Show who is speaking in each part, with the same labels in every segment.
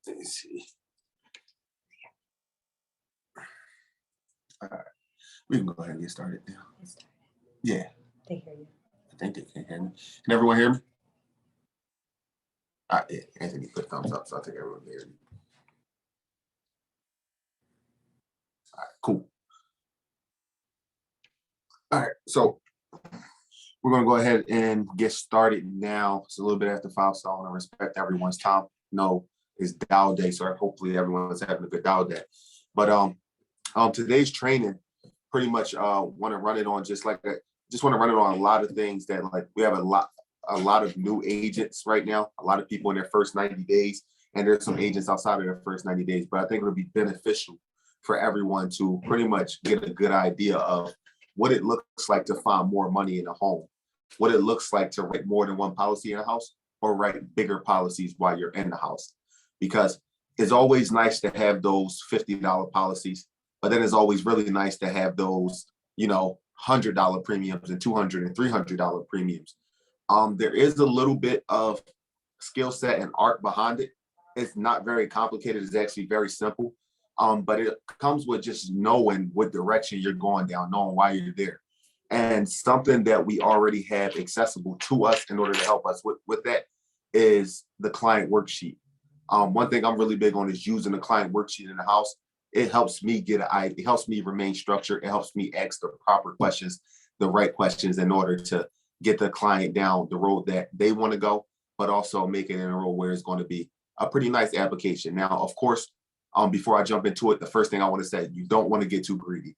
Speaker 1: Let me see. All right, we can go ahead and get started now. Yeah.
Speaker 2: They hear you.
Speaker 1: I think they can hear me. Can everyone hear me? Yeah, Anthony put thumbs up, so I think everyone can hear me. All right, cool. All right, so we're going to go ahead and get started now. It's a little bit after 5, so I want to respect everyone's time. No, it's Dow Day, so hopefully everyone's having a good Dow Day. But today's training, pretty much want to run it on just want to run it on a lot of things that we have a lot of new agents right now, a lot of people in their first 90 days, and there's some agents outside of their first 90 days. But I think it'll be beneficial for everyone to pretty much get a good idea of what it looks like to find more money in a home, what it looks like to write more than one policy in a house or write bigger policies while you're in the house. Because it's always nice to have those $50 policies, but then it's always really nice to have those, $100 premiums and $200 and $300 premiums. There is a little bit of skill set and art behind it. It's not very complicated. It's actually very simple. But it comes with just knowing what direction you're going down, knowing why you're there. And something that we already have accessible to us in order to help us with that is the client worksheet. One thing I'm really big on is using the client worksheet in the house. It helps me it helps me remain structured. It helps me ask the proper questions, the right questions in order to get the client down the road that they want to go, but also make it in a road where it's going to be a pretty nice application. Now, of course, before I jump into it, the first thing I want to say, you don't want to get too greedy.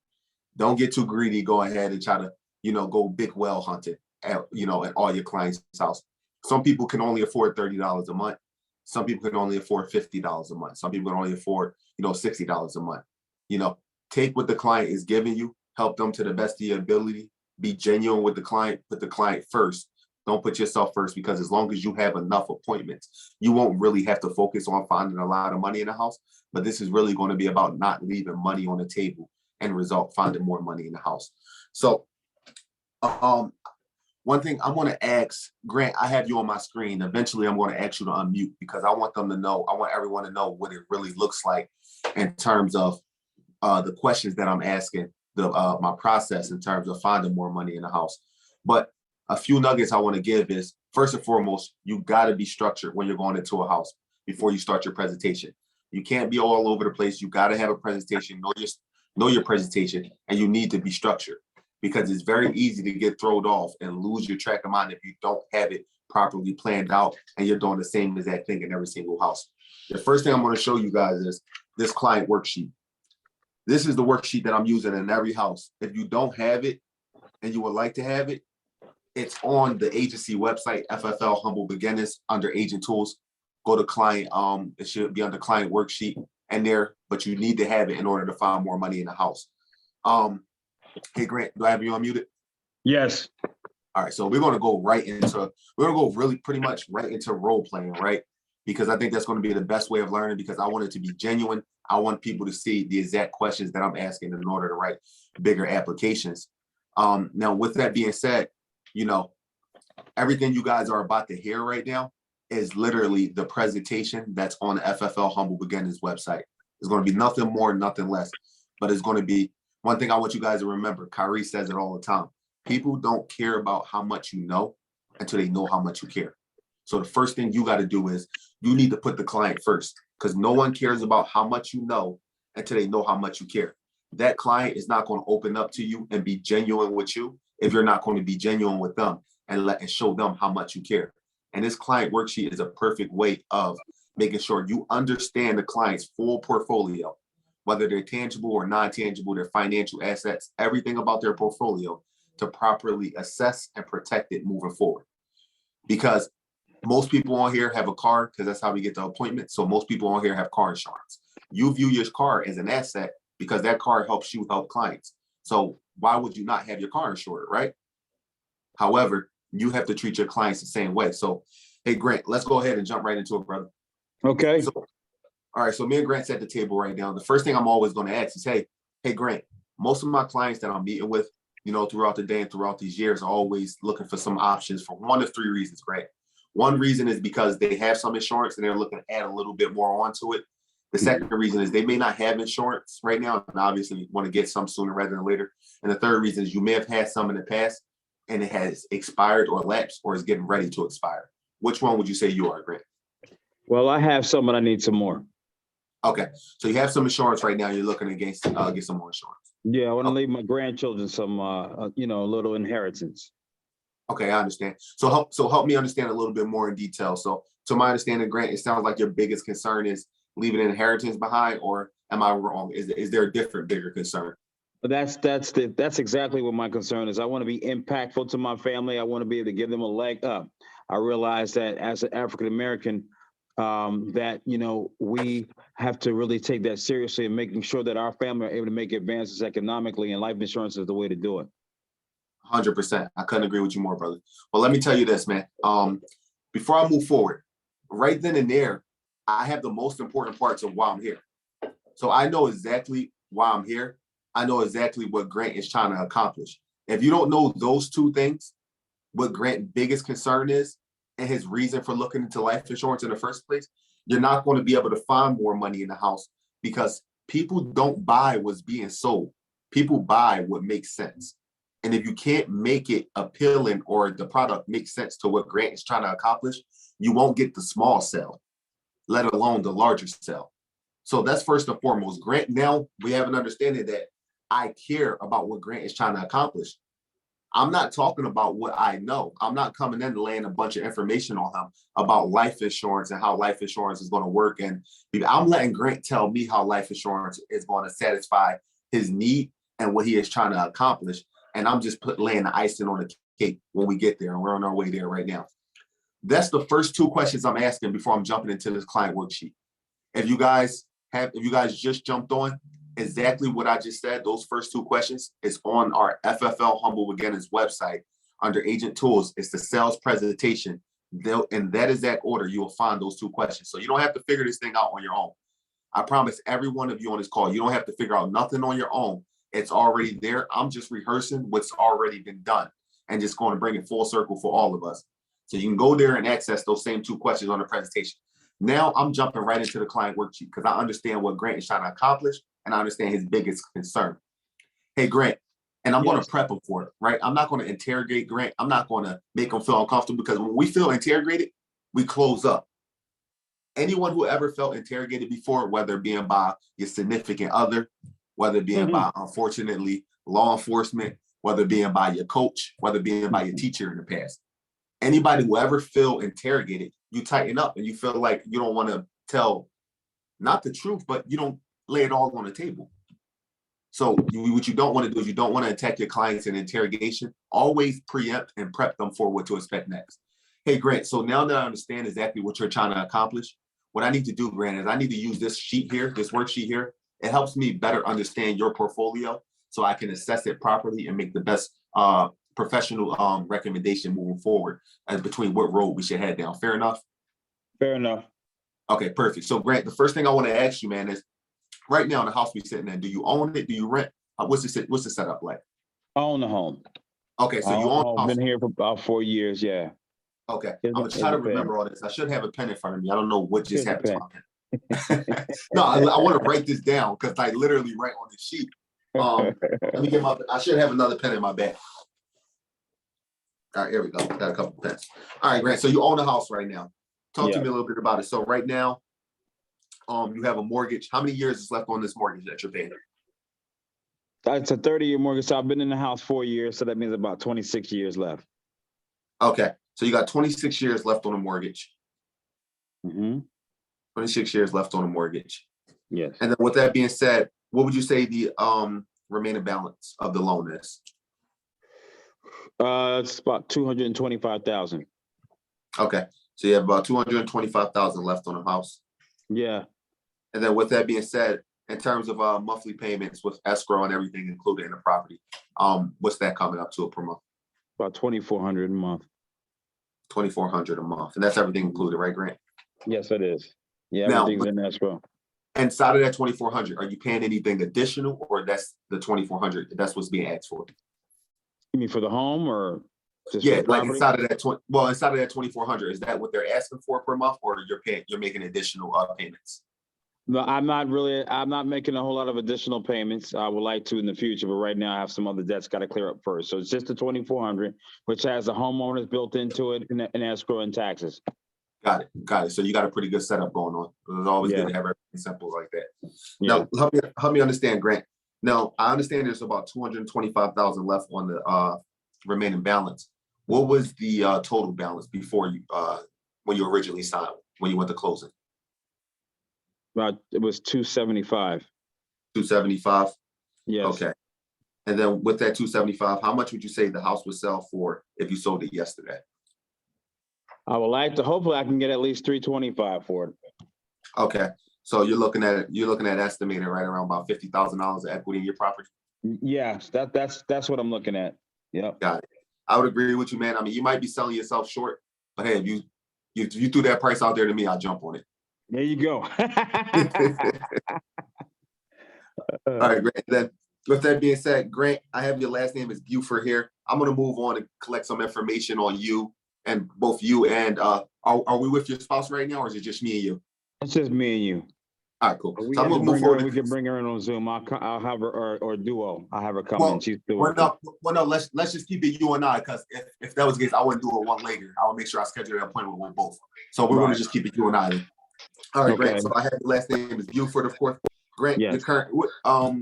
Speaker 1: Don't get too greedy. Go ahead and try to, go big well hunting at all your clients' house. Some people can only afford $30 a month. Some people can only afford $50 a month. Some people can only afford, $60 a month. Take what the client is giving you, help them to the best of your ability, be genuine with the client, put the client first. Don't put yourself first, because as long as you have enough appointments, you won't really have to focus on finding a lot of money in the house. But this is really going to be about not leaving money on the table and finding more money in the house. So one thing I'm going to ask, Grant, I have you on my screen. Eventually, I'm going to ask you to unmute, because I want everyone to know what it really looks like in terms of the questions that I'm asking, my process in terms of finding more money in the house. But a few nuggets I want to give is, first and foremost, you got to be structured when you're going into a house before you start your presentation. You can't be all over the place. You got to have a presentation, know your presentation, and you need to be structured, because it's very easy to get thrown off and lose your track of mind if you don't have it properly planned out and you're doing the same exact thing in every single house. The first thing I'm going to show you guys is this client worksheet. This is the worksheet that I'm using in every house. If you don't have it and you would like to have it, it's on the agency website, FFL Humble Beginners, under Agent Tools. Go to client, it should be under client worksheet and there, but you need to have it in order to find more money in the house. Hey, Grant, do I have you unmuted?
Speaker 3: Yes.
Speaker 1: All right, so we're going to go really pretty much right into role playing, right? Because I think that's going to be the best way of learning, because I want it to be genuine. I want people to see the exact questions that I'm asking in order to write bigger applications. Now, with that being said, everything you guys are about to hear right now is literally the presentation that's on the FFL Humble Beginners website. It's going to be nothing more, nothing less, but it's going to be one thing I want you guys to remember. Kyrie says it all the time. People don't care about how much you know until they know how much you care. So the first thing you got to do is you need to put the client first, because no one cares about how much you know until they know how much you care. That client is not going to open up to you and be genuine with you if you're not going to be genuine with them and show them how much you care. And this client worksheet is a perfect way of making sure you understand the client's full portfolio, whether they're tangible or non-tangible, their financial assets, everything about their portfolio, to properly assess and protect it moving forward. Because most people on here have a car, because that's how we get the appointment. So most people on here have car insurance. You view your car as an asset because that car helps you help clients. So why would you not have your car insured, right? However, you have to treat your clients the same way. So, hey, Grant, let's go ahead and jump right into it, brother.
Speaker 3: Okay.
Speaker 1: So, all right, so me and Grant's at the table right now. The first thing I'm always going to ask is, hey, Grant, most of my clients that I'm meeting with, throughout the day and throughout these years are always looking for some options for one of three reasons, Grant. One reason is because they have some insurance and they're looking to add a little bit more onto it. The second reason is they may not have insurance right now, and obviously want to get some sooner rather than later. And the third reason is you may have had some in the past and it has expired or lapsed or is getting ready to expire. Which one would you say you are, Grant?
Speaker 2: Well, I have some, but I need some more.
Speaker 1: Okay, so you have some insurance right now. You're looking to get some more insurance.
Speaker 2: Yeah, I want to leave my grandchildren some, a little inheritance.
Speaker 1: Okay, I understand. So help me understand a little bit more in detail. So to my understanding, Grant, it sounds like your biggest concern is leaving an inheritance behind, or am I wrong? Is there a different bigger concern?
Speaker 2: But that's exactly what my concern is. I want to be impactful to my family. I want to be able to give them a leg up. I realize that as an African American, that we have to really take that seriously and making sure that our family are able to make advances economically, and life insurance is the way to do it.
Speaker 1: 100%. I couldn't agree with you more, brother. Well, let me tell you this, man. Before I move forward, right then and there, I have the most important parts of why I'm here. So I know exactly why I'm here. I know exactly what Grant is trying to accomplish. If you don't know those two things, what Grant's biggest concern is and his reason for looking into life insurance in the first place, you're not going to be able to find more money in the house, because people don't buy what's being sold. People buy what makes sense. And if you can't make it appealing or the product makes sense to what Grant is trying to accomplish, you won't get the small sale, let alone the larger sale. So that's first and foremost. Grant, now we have an understanding that I care about what Grant is trying to accomplish. I'm not talking about what I know. I'm not coming in and laying a bunch of information on him about life insurance and how life insurance is going to work. And I'm letting Grant tell me how life insurance is going to satisfy his need and what he is trying to accomplish. And I'm just laying the icing on the cake when we get there. And we're on our way there right now. That's the first two questions I'm asking before I'm jumping into this client worksheet. If you guys just jumped on, exactly what I just said, those first two questions is on our FFL Humble Beginners website under Agent Tools. It's the sales presentation. In that exact order, you will find those two questions. So you don't have to figure this thing out on your own. I promise every one of you on this call, you don't have to figure out nothing on your own. It's already there. I'm just rehearsing what's already been done and just going to bring it full circle for all of us. So you can go there and access those same two questions on the presentation. Now I'm jumping right into the client worksheet because I understand what Grant is trying to accomplish and I understand his biggest concern. Hey, Grant, and I'm going to prep him for it, right? I'm not going to interrogate Grant. I'm not going to make him feel uncomfortable, because when we feel interrogated, we close up. Anyone who ever felt interrogated before, whether it being by your significant other, whether it being by, unfortunately, law enforcement, whether it being by your coach, whether it being by your teacher in the past, anybody who ever feel interrogated, you tighten up and you feel like you don't want to tell, not the truth, but you don't lay it all on the table. So what you don't want to do is you don't want to attack your clients in interrogation. Always preempt and prep them for what to expect next. Hey, Grant, so now that I understand exactly what you're trying to accomplish, what I need to do, Grant, is I need to use this sheet here, this worksheet here. It helps me better understand your portfolio so I can assess it properly and make the best professional recommendation moving forward as between what road we should head down. Fair enough?
Speaker 2: Fair enough.
Speaker 1: Okay, perfect. So, Grant, the first thing I want to ask you, man, is right now in the house we're sitting in, do you own it? Do you rent? What's the setup like?
Speaker 2: I own the home.
Speaker 1: Okay, so you own the house.
Speaker 2: I've been here for about 4 years, yeah.
Speaker 1: Okay, I'm going to try to remember all this. I should have a pen in front of me. I don't know what just happened to my pen. No, I want to write this down because I literally write on the sheet. Let me get I should have another pen in my bag. All right, here we go. Got a couple pens. All right, Grant, so you own a house right now. Talk to me a little bit about it. So right now, you have a mortgage. How many years is left on this mortgage that you're paying?
Speaker 2: It's a 30-year mortgage. So I've been in the house 4 years. So that means about 26 years left.
Speaker 1: Okay. So you got 26 years left on a mortgage. 26 years left on a mortgage.
Speaker 2: Yes.
Speaker 1: And then with that being said, what would you say the remaining balance of the loan is?
Speaker 2: It's about $225,000.
Speaker 1: Okay. So you have about $225,000 left on the house.
Speaker 2: Yeah.
Speaker 1: And then with that being said, in terms of monthly payments with escrow and everything included in the property, what's that coming up to per month?
Speaker 2: About $2,400 a month.
Speaker 1: $2,400 a month. And that's everything included, right, Grant?
Speaker 2: Yes, it is. Yeah,
Speaker 1: now,
Speaker 2: everything's in escrow.
Speaker 1: Inside of that $2,400, are you paying anything additional, or that's the $2,400? That's what's being asked for?
Speaker 2: You mean for the home or? Just for
Speaker 1: Yeah,
Speaker 2: the
Speaker 1: like
Speaker 2: property?
Speaker 1: inside of that 2,400, is that what they're asking for per month, or you're making additional payments?
Speaker 2: No, I'm not making a whole lot of additional payments. I would like to in the future, but right now I have some other debts got to clear up first. So it's just the 2,400, which has the homeowners built into it and escrow and taxes.
Speaker 1: Got it. So you got a pretty good setup going on. It's always
Speaker 2: Yeah.
Speaker 1: good to have everything simple like that.
Speaker 2: Yeah.
Speaker 1: Now, help me understand, Grant. Now, I understand there's about 225,000 left on the remaining balance. What was the total balance before you when you originally signed, when you went to closing?
Speaker 2: It was 275.
Speaker 1: 275.
Speaker 2: Yes.
Speaker 1: Okay. And then with that 275, how much would you say the house would sell for if you sold it yesterday?
Speaker 2: I would like to, hopefully I can get at least 325 for it.
Speaker 1: Okay. So you're looking at estimated right around about $50,000 of equity in your property.
Speaker 2: Yes, that's what I'm looking at. Yep.
Speaker 1: Got it. I would agree with you, man. I mean, you might be selling yourself short, but hey, if you threw that price out there to me, I'll jump on it.
Speaker 2: There you go.
Speaker 1: All right, Grant. Then with that being said, Grant, I have your last name is Buford here. I'm gonna move on and collect some information on you and both you and are we with your spouse right now, or is it just me and you?
Speaker 2: It's just me and you.
Speaker 1: All right, cool.
Speaker 2: We
Speaker 1: So I'm gonna move forward.
Speaker 2: we can bring her in on Zoom. I'll have her or duo. I'll have her come in. She's doing.
Speaker 1: No. Let's just keep it you and I, because if that was the case, I wouldn't do it one-legged. I would make sure I schedule an appointment with both. So we want to just keep it you and I. All right, Grant. So I have the last name is Buford, of course. Grant,
Speaker 2: yes.
Speaker 1: Your current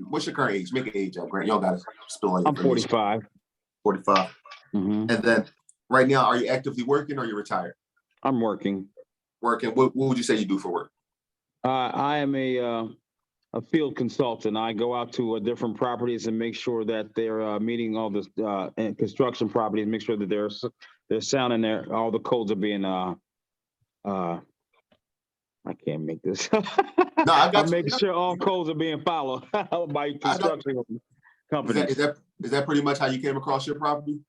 Speaker 1: what's your current age? Make an age up, Grant. Y'all got to spill on your
Speaker 2: I'm 45.
Speaker 1: 45.
Speaker 2: Mm-hmm.
Speaker 1: And then right now, are you actively working or are you retired?
Speaker 2: I'm working.
Speaker 1: Working. What would you say you do for work?
Speaker 2: I am a field consultant. I go out to different properties and make sure that they're meeting all the construction properties. Make sure that they're sound in there. All the codes are being. I can't make this.
Speaker 1: No, I got
Speaker 2: I make sure all codes are being followed by construction companies.
Speaker 1: Is that pretty much how you came across your property?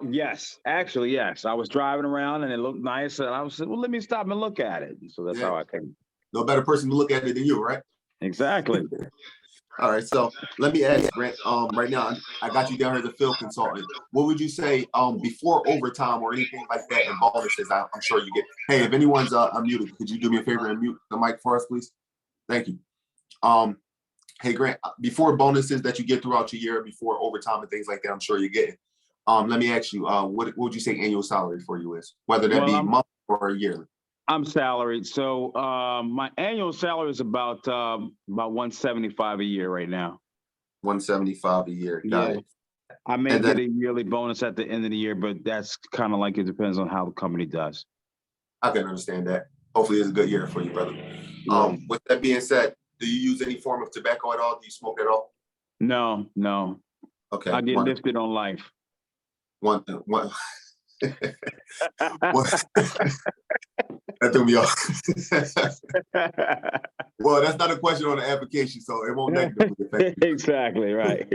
Speaker 2: Yes, actually, yes. I was driving around and it looked nice, and I was well, let me stop and look at it. So that's how I came.
Speaker 1: No better person to look at it than you, right?
Speaker 2: Exactly.
Speaker 1: All right, so let me ask, Grant. Right now, I got you down here as a field consultant. What would you say before overtime or anything like that and bonuses? I'm sure you get. Hey, if anyone's unmuted, could you do me a favor and mute the mic for us, please? Thank you. Hey, Grant, before bonuses that you get throughout your year, before overtime and things like that, I'm sure you're getting. Let me ask you, what would you say annual salary for you is, whether that be monthly or yearly?
Speaker 2: I'm salaried, so my annual salary is about 175 a year right now.
Speaker 1: 175 a year. Got it.
Speaker 2: I may get a yearly bonus at the end of the year, but that's kind of like it depends on how the company does.
Speaker 1: I can understand that. Hopefully, it's a good year for you, brother.
Speaker 2: Yeah.
Speaker 1: With that being said, do you use any form of tobacco at all? Do you smoke at all?
Speaker 2: No.
Speaker 1: Okay.
Speaker 2: I get lifted on life.
Speaker 1: One. That threw me off. Well, that's not a question on the application, so it won't negatively affect you.
Speaker 2: Exactly, right.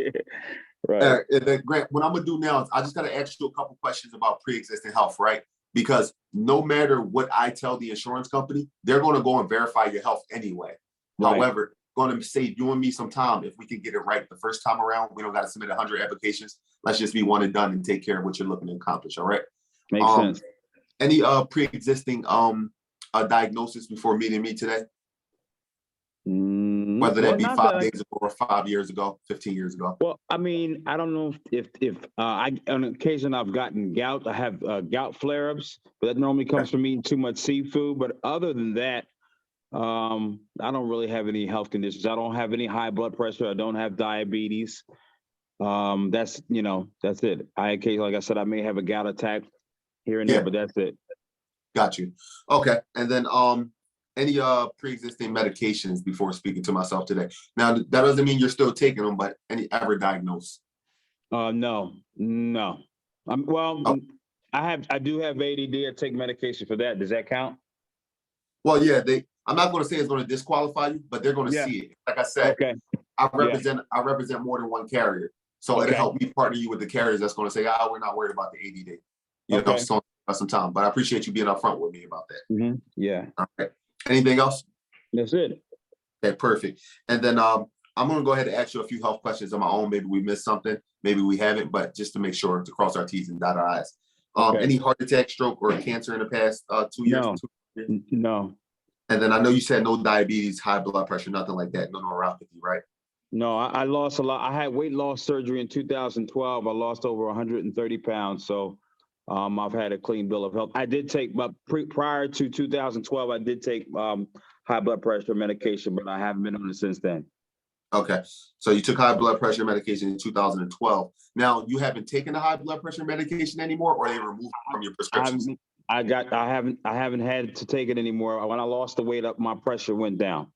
Speaker 2: Right.
Speaker 1: And then, Grant, what I'm gonna do now is I just gotta ask you a couple questions about pre-existing health, right? Because no matter what I tell the insurance company, they're gonna go and verify your health anyway. Right. However, going to save you and me some time if we can get it right the first time around. We don't got to submit 100 applications. Let's just be one and done and take care of what you're looking to accomplish. All right.
Speaker 2: Makes sense.
Speaker 1: Any pre-existing diagnosis before meeting me today? Whether that be 5 days ago or 5 years ago, 15 years ago.
Speaker 2: Well, I mean, I don't know if I on occasion I've gotten gout. I have gout flare-ups, but that normally comes from eating too much seafood. But other than that, I don't really have any health conditions. I don't have any high blood pressure. I don't have diabetes. That's it. Like I said, I may have a gout attack here and there, but that's it.
Speaker 1: Got you. Okay. And then any pre-existing medications before speaking to myself today? Now that doesn't mean you're still taking them, but any ever diagnosed?
Speaker 2: No. I do have ADD. I take medication for that. Does that count?
Speaker 1: Well, yeah, I'm not going to say it's going to disqualify you, but they're going to see it. Like I said, I represent more than one carrier. So it'll help me partner you with the carriers that's going to say, we're not worried about the ADD. You know, so some time. But I appreciate you being upfront with me about that.
Speaker 2: Mm-hmm. Yeah.
Speaker 1: All right. Anything else?
Speaker 2: That's it.
Speaker 1: Okay, perfect. And then I'm gonna go ahead and ask you a few health questions on my own. Maybe we missed something, maybe we haven't, but just to make sure to cross our T's and dot our I's.
Speaker 2: Okay.
Speaker 1: Any heart attack, stroke, or cancer in the past 2 years?
Speaker 2: No.
Speaker 1: 2 years?
Speaker 2: No.
Speaker 1: And then I know you said no diabetes, high blood pressure, nothing like that, no neuropathy, right?
Speaker 2: No, I lost a lot. I had weight loss surgery in 2012. I lost over 130 pounds. So I've had a clean bill of health. I did take, but prior to 2012, I did take high blood pressure medication, but I haven't been on it since then.
Speaker 1: Okay, so you took high blood pressure medication in 2012. Now you haven't taken the high blood pressure medication anymore, or they removed it from your prescriptions?
Speaker 2: I haven't had to take it anymore. When I lost the weight up, my pressure went down,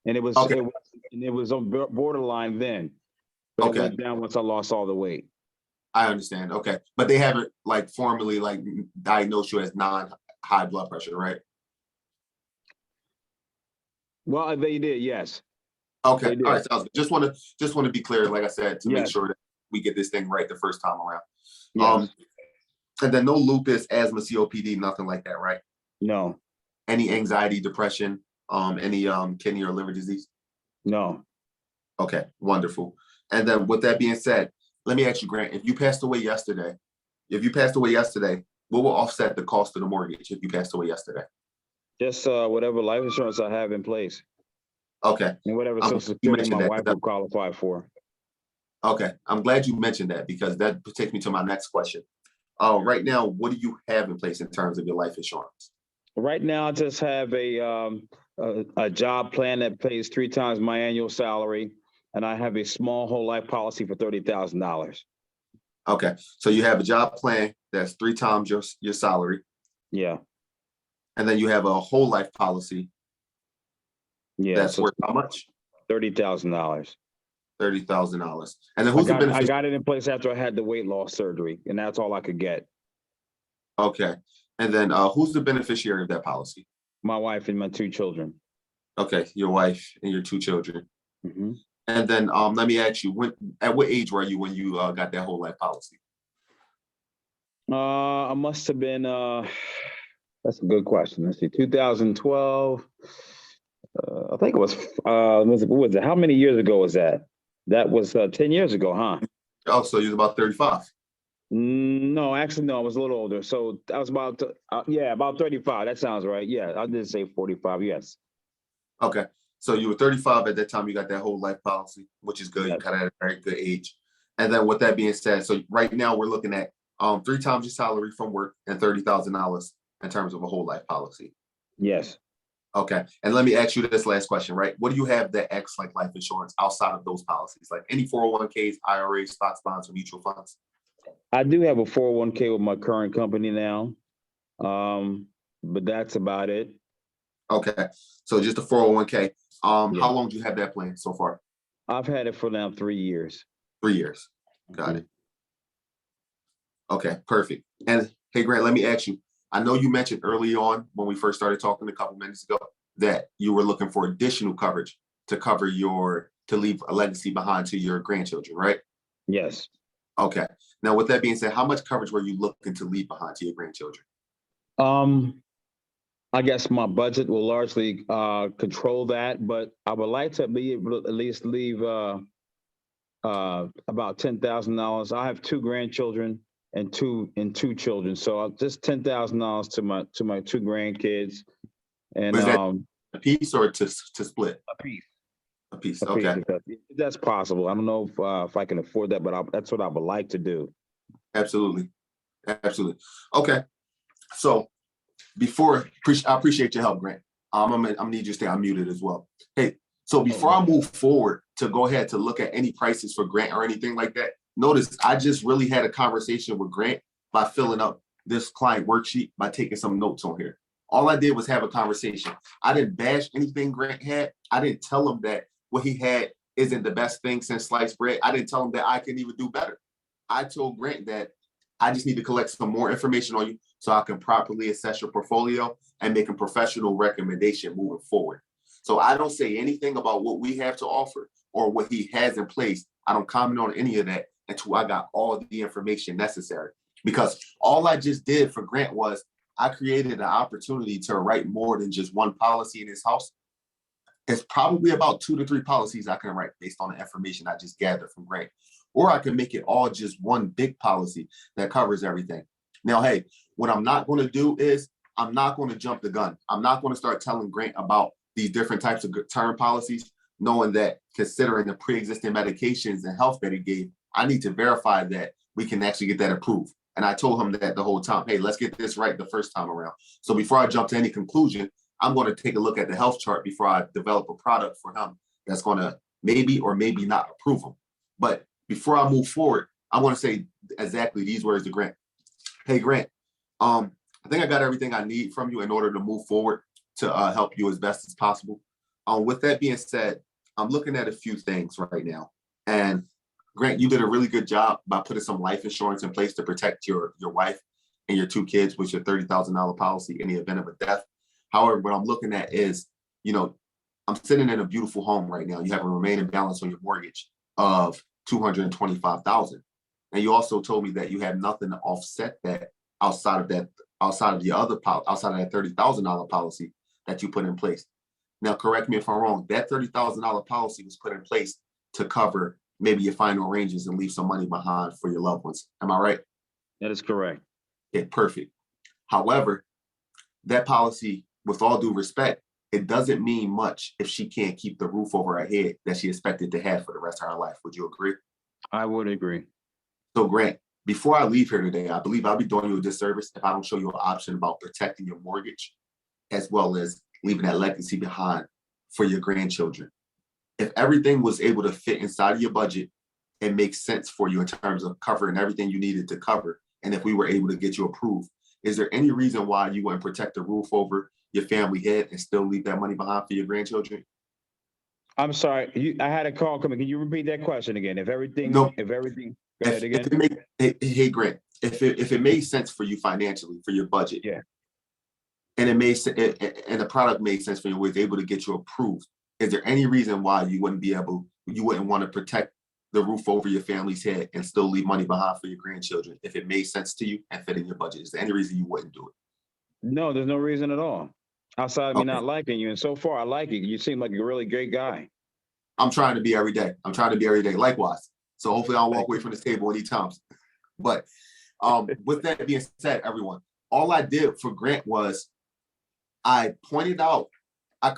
Speaker 2: and it was on borderline then, but it went down once I lost all the weight.
Speaker 1: I understand. Okay, but they haven't like formally like diagnosed you as non-high blood pressure, right?
Speaker 2: Well, they did, yes.
Speaker 1: Okay, all right. Sounds good. Just want to be clear, like I said, to make sure that we get this thing right the first time around.
Speaker 2: Yes.
Speaker 1: And then no lupus, asthma, COPD, nothing like that, right?
Speaker 2: No.
Speaker 1: Any anxiety, depression, any kidney or liver disease?
Speaker 2: No.
Speaker 1: Okay, wonderful. And then with that being said, let me ask you, Grant, if you passed away yesterday, what will offset the cost of the mortgage if you passed away yesterday?
Speaker 2: Just whatever life insurance I have in place.
Speaker 1: Okay.
Speaker 2: And whatever Social Security my wife will qualify for.
Speaker 1: Okay, I'm glad you mentioned that because that takes me to my next question. Right now, what do you have in place in terms of your life insurance?
Speaker 2: Right now, I just have a job plan that pays 3 times my annual salary, and I have a small whole life policy for $30,000.
Speaker 1: Okay, so you have a job plan that's 3 times your salary.
Speaker 2: Yeah.
Speaker 1: And then you have a whole life policy.
Speaker 2: Yeah.
Speaker 1: That's worth how much?
Speaker 2: $30,000.
Speaker 1: $30,000. And then who's the beneficiary?
Speaker 2: I got it in place after I had the weight loss surgery, and that's all I could get.
Speaker 1: Okay. And then who's the beneficiary of that policy?
Speaker 2: My wife and my 2 children.
Speaker 1: Okay, your wife and your 2 children.
Speaker 2: Mm-hmm.
Speaker 1: And then let me ask you, at what age were you when you got that whole life policy?
Speaker 2: I must have been, that's a good question. Let's see, 2012. I think it was, what was it? How many years ago was that? That was 10 years ago, huh?
Speaker 1: Oh, so you was about 35.
Speaker 2: No, actually, no, I was a little older. So I was about, about 35. That sounds right. Yeah, I did say 45, yes.
Speaker 1: Okay, so you were 35 at that time, you got that whole life policy, which is good. Yes. You got it at a very good age. And then with that being said, so right now we're looking at 3 times your salary from work and $30,000 in terms of a whole life policy.
Speaker 2: Yes.
Speaker 1: Okay, and let me ask you this last question, right? What do you have that acts like life insurance outside of those policies? Like any 401ks, IRAs, stocks, bonds, or mutual funds?
Speaker 2: I do have a 401k with my current company now, but that's about it.
Speaker 1: Okay, so just a 401k. How long do you have that plan so far?
Speaker 2: I've had it for now 3 years.
Speaker 1: 3 years, got it. Okay, perfect. And hey, Grant, let me ask you, I know you mentioned early on when we first started talking a couple minutes ago that you were looking for additional coverage to cover to leave a legacy behind to your grandchildren, right?
Speaker 2: Yes.
Speaker 1: Okay. Now, with that being said, how much coverage were you looking to leave behind to your grandchildren?
Speaker 2: I guess my budget will largely control that, but I would like to be able to at least leave about $10,000. I have 2 grandchildren and two children, so just $10,000 to my 2 grandkids. And
Speaker 1: was that a piece or to split?
Speaker 2: A piece.
Speaker 1: A piece. Okay.
Speaker 2: If that's possible. I don't know if I can afford that, but that's what I would like to do.
Speaker 1: Absolutely. Absolutely. Okay. So I appreciate your help, Grant. I'm gonna need you to stay unmuted as well. Hey, so before I move forward to go ahead to look at any prices for Grant or anything like that, notice I just really had a conversation with Grant by filling up this client worksheet by taking some notes on here. All I did was have a conversation. I didn't bash anything Grant had. I didn't tell him that what he had isn't the best thing since sliced bread. I didn't tell him that I can even do better. I told Grant that I just need to collect some more information on you so I can properly assess your portfolio and make a professional recommendation moving forward. So I don't say anything about what we have to offer or what he has in place. I don't comment on any of that until I got all the information necessary. Because all I just did for Grant was I created an opportunity to write more than just one policy in his house. It's probably about 2 to 3 policies I can write based on the information I just gathered from Grant. Or I can make it all just one big policy that covers everything. Now, hey, what I'm not going to do is I'm not going to jump the gun. I'm not going to start telling Grant about these different types of term policies, knowing that considering the pre-existing medications and health that he gave, I need to verify that we can actually get that approved. And I told him that the whole time, hey, let's get this right the first time around. So before I jump to any conclusion, I'm going to take a look at the health chart before I develop a product for him that's going to maybe or maybe not approve him. But before I move forward, I want to say exactly these words to Grant. Hey, Grant, I think I got everything I need from you in order to move forward to help you as best as possible. With that being said, I'm looking at a few things right now. And Grant, you did a really good job by putting some life insurance in place to protect your wife and your 2 kids with your $30,000 policy in the event of a death. However, what I'm looking at is, I'm sitting in a beautiful home right now. You have a remaining balance on your mortgage of $225,000. And you also told me that you have nothing to offset that outside of that $30,000 policy that you put in place. Now, correct me if I'm wrong, that $30,000 policy was put in place to cover maybe your final ranges and leave some money behind for your loved ones. Am I right?
Speaker 2: That is correct.
Speaker 1: Yeah, perfect. However, that policy, with all due respect, it doesn't mean much if she can't keep the roof over her head that she expected to have for the rest of her life. Would you agree?
Speaker 2: I would agree.
Speaker 1: So, Grant, before I leave here today, I believe I'll be doing you a disservice if I don't show you an option about protecting your mortgage as well as leaving that legacy behind for your grandchildren. If everything was able to fit inside of your budget and make sense for you in terms of covering everything you needed to cover, and if we were able to get you approved, is there any reason why you wouldn't protect the roof over your family head and still leave that money behind for your grandchildren?
Speaker 2: I'm sorry, I had a call coming. Can you repeat that question again? If everything,
Speaker 1: No.
Speaker 2: go ahead again.
Speaker 1: Hey, Grant, if it made sense for you financially for your budget,
Speaker 2: yeah,
Speaker 1: and and the product made sense for you, was able to get you approved, is there any reason why you wouldn't want to protect the roof over your family's head and still leave money behind for your grandchildren if it made sense to you and fit in your budget? Is there any reason you wouldn't do it?
Speaker 2: No, there's no reason at all. Outside of me
Speaker 1: Okay.
Speaker 2: not liking you, and so far I like you. You seem like a really great guy.
Speaker 1: I'm trying to be every day. Likewise. So hopefully I'll walk away from this table any times. But with that being said, everyone, all I did for Grant was I pointed out, I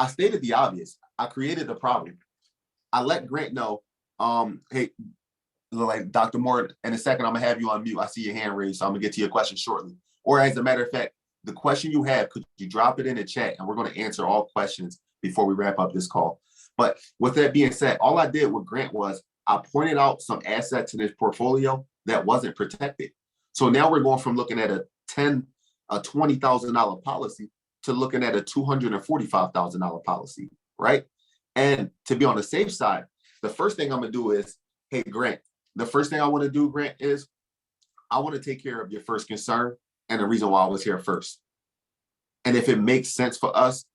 Speaker 1: stated the obvious. I created the problem. I let Grant know, hey, like Dr. Moore, in a second, I'm gonna have you on mute. I see your hand raised, so I'm gonna get to your question shortly. Or as a matter of fact, the question you have, could you drop it in the chat and we're gonna answer all questions before we wrap up this call. But with that being said, all I did with Grant was I pointed out some assets in his portfolio that wasn't protected. So now we're going from looking at a $20,000 policy to looking at a $245,000 policy, right? And to be on the safe side, the first thing I'm gonna do is, hey, Grant, the first thing I wanna do, Grant, is I wanna take care of your first concern and the reason why I was here first. And if it makes sense for us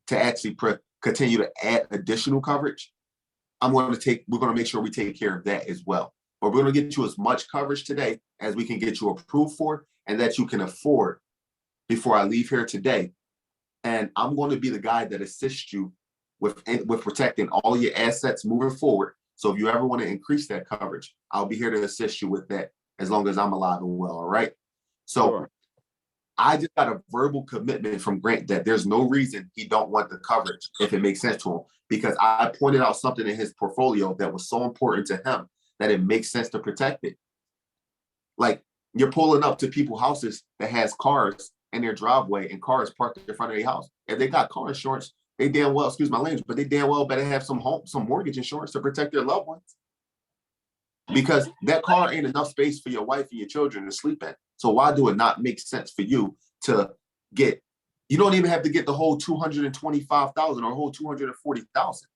Speaker 1: to actually continue to add additional coverage, we're gonna make sure we take care of that as well. But we're gonna get you as much coverage today as we can get you approved for and that you can afford before I leave here today. And I'm going to be the guy that assists you with protecting all your assets moving forward. So if you ever want to increase that coverage, I'll be here to assist you with that as long as I'm alive and well, all right? So sure. I just got a verbal commitment from Grant that there's no reason he don't want the coverage if it makes sense to him, because I pointed out something in his portfolio that was so important to him that it makes sense to protect it. Like, you're pulling up to people's houses that has cars in their driveway and cars parked in front of their house. If they got car insurance, they damn well, excuse my language, but they damn well better have some mortgage insurance to protect their loved ones. Because that car ain't enough space for your wife and your children to sleep in. So why do it not make sense for you to get, you don't even have to get the whole 225,000 or whole 240,000.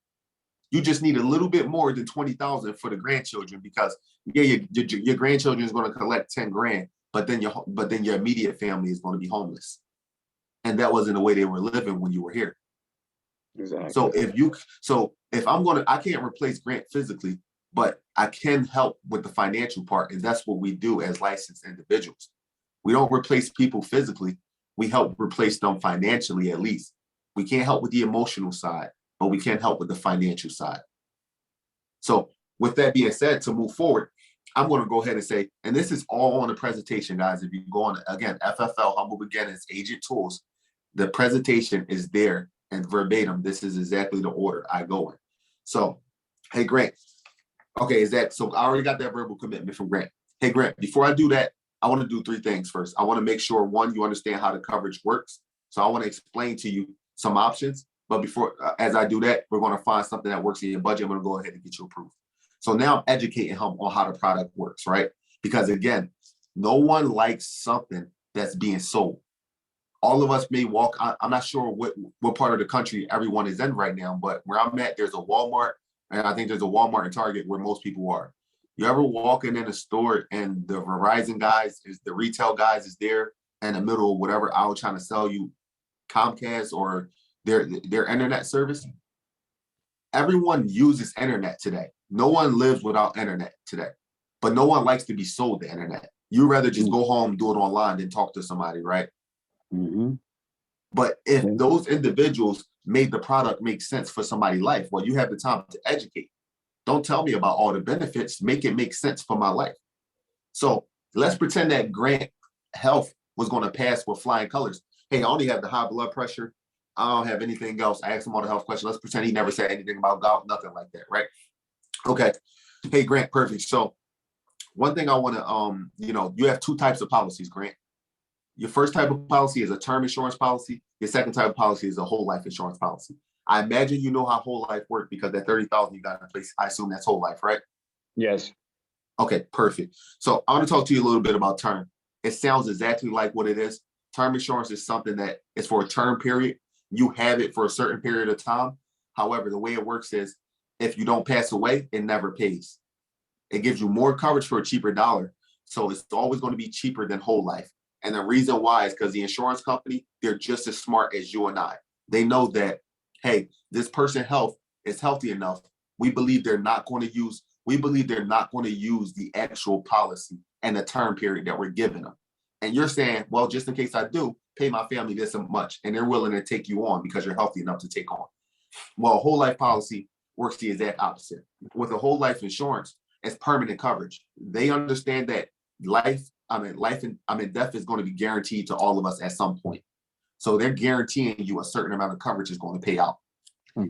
Speaker 1: You just need a little bit more than 20,000 for the grandchildren, because your grandchildren is going to collect 10 grand, but then your immediate family is going to be homeless. And that wasn't the way they were living when you were here.
Speaker 2: Exactly.
Speaker 1: So if I can't replace Grant physically, but I can help with the financial part. And that's what we do as licensed individuals. We don't replace people physically. We help replace them financially, at least. We can't help with the emotional side, but we can help with the financial side. So with that being said, to move forward, I'm going to go ahead and say, and this is all on the presentation, guys. If you go on, again, FFL, Humble Beginnings, Agent Tools, the presentation is there and verbatim. This is exactly the order I go in. So, hey, Grant. Okay, so I already got that verbal commitment from Grant. Hey, Grant, before I do that, I want to do three things first. I want to make sure, one, you understand how the coverage works. So I want to explain to you some options. But before, as I do that, we're going to find something that works in your budget. I'm going to go ahead and get you approved. So now I'm educating him on how the product works, right? Because again, no one likes something that's being sold. All of us may walk, I'm not sure what part of the country everyone is in right now, but where I'm at, there's a Walmart, and I think there's a Walmart and Target where most people are. You ever walking in a store and the Verizon guys, the retail guys is there in the middle of whatever aisle trying to sell you Comcast or their internet service? Everyone uses internet today. No one lives without internet today, but no one likes to be sold the internet. You rather just go home, do it online than talk to somebody, right?
Speaker 2: Mm-hmm.
Speaker 1: But if those individuals made the product make sense for somebody's life, well, you have the time to educate. Don't tell me about all the benefits. Make it make sense for my life. So let's pretend that Grant Health was going to pass with flying colors. Hey, I only have the high blood pressure. I don't have anything else. I asked him all the health questions. Let's pretend he never said anything about gout, nothing like that, right? Okay. Hey, Grant, perfect. So one thing I want to, you have two types of policies, Grant. Your first type of policy is a term insurance policy. Your second type of policy is a whole life insurance policy. I imagine you know how whole life works because that 30,000 you got in place, I assume that's whole life, right?
Speaker 2: Yes.
Speaker 1: Okay, perfect. So I want to talk to you a little bit about term. It sounds exactly like what it is. Term insurance is something that is for a term period. You have it for a certain period of time. However, the way it works is if you don't pass away, it never pays. It gives you more coverage for a cheaper dollar. So it's always going to be cheaper than whole life. And the reason why is because the insurance company, they're just as smart as you and I. They know that, hey, this person's health is healthy enough. We believe they're not going to use the actual policy and the term period that we're giving them. And you're saying, well, just in case I do, pay my family this much. And they're willing to take you on because you're healthy enough to take on. Well, a whole life policy works the exact opposite. With a whole life insurance, it's permanent coverage. They understand that death is going to be guaranteed to all of us at some point. So they're guaranteeing you a certain amount of coverage is going to pay out.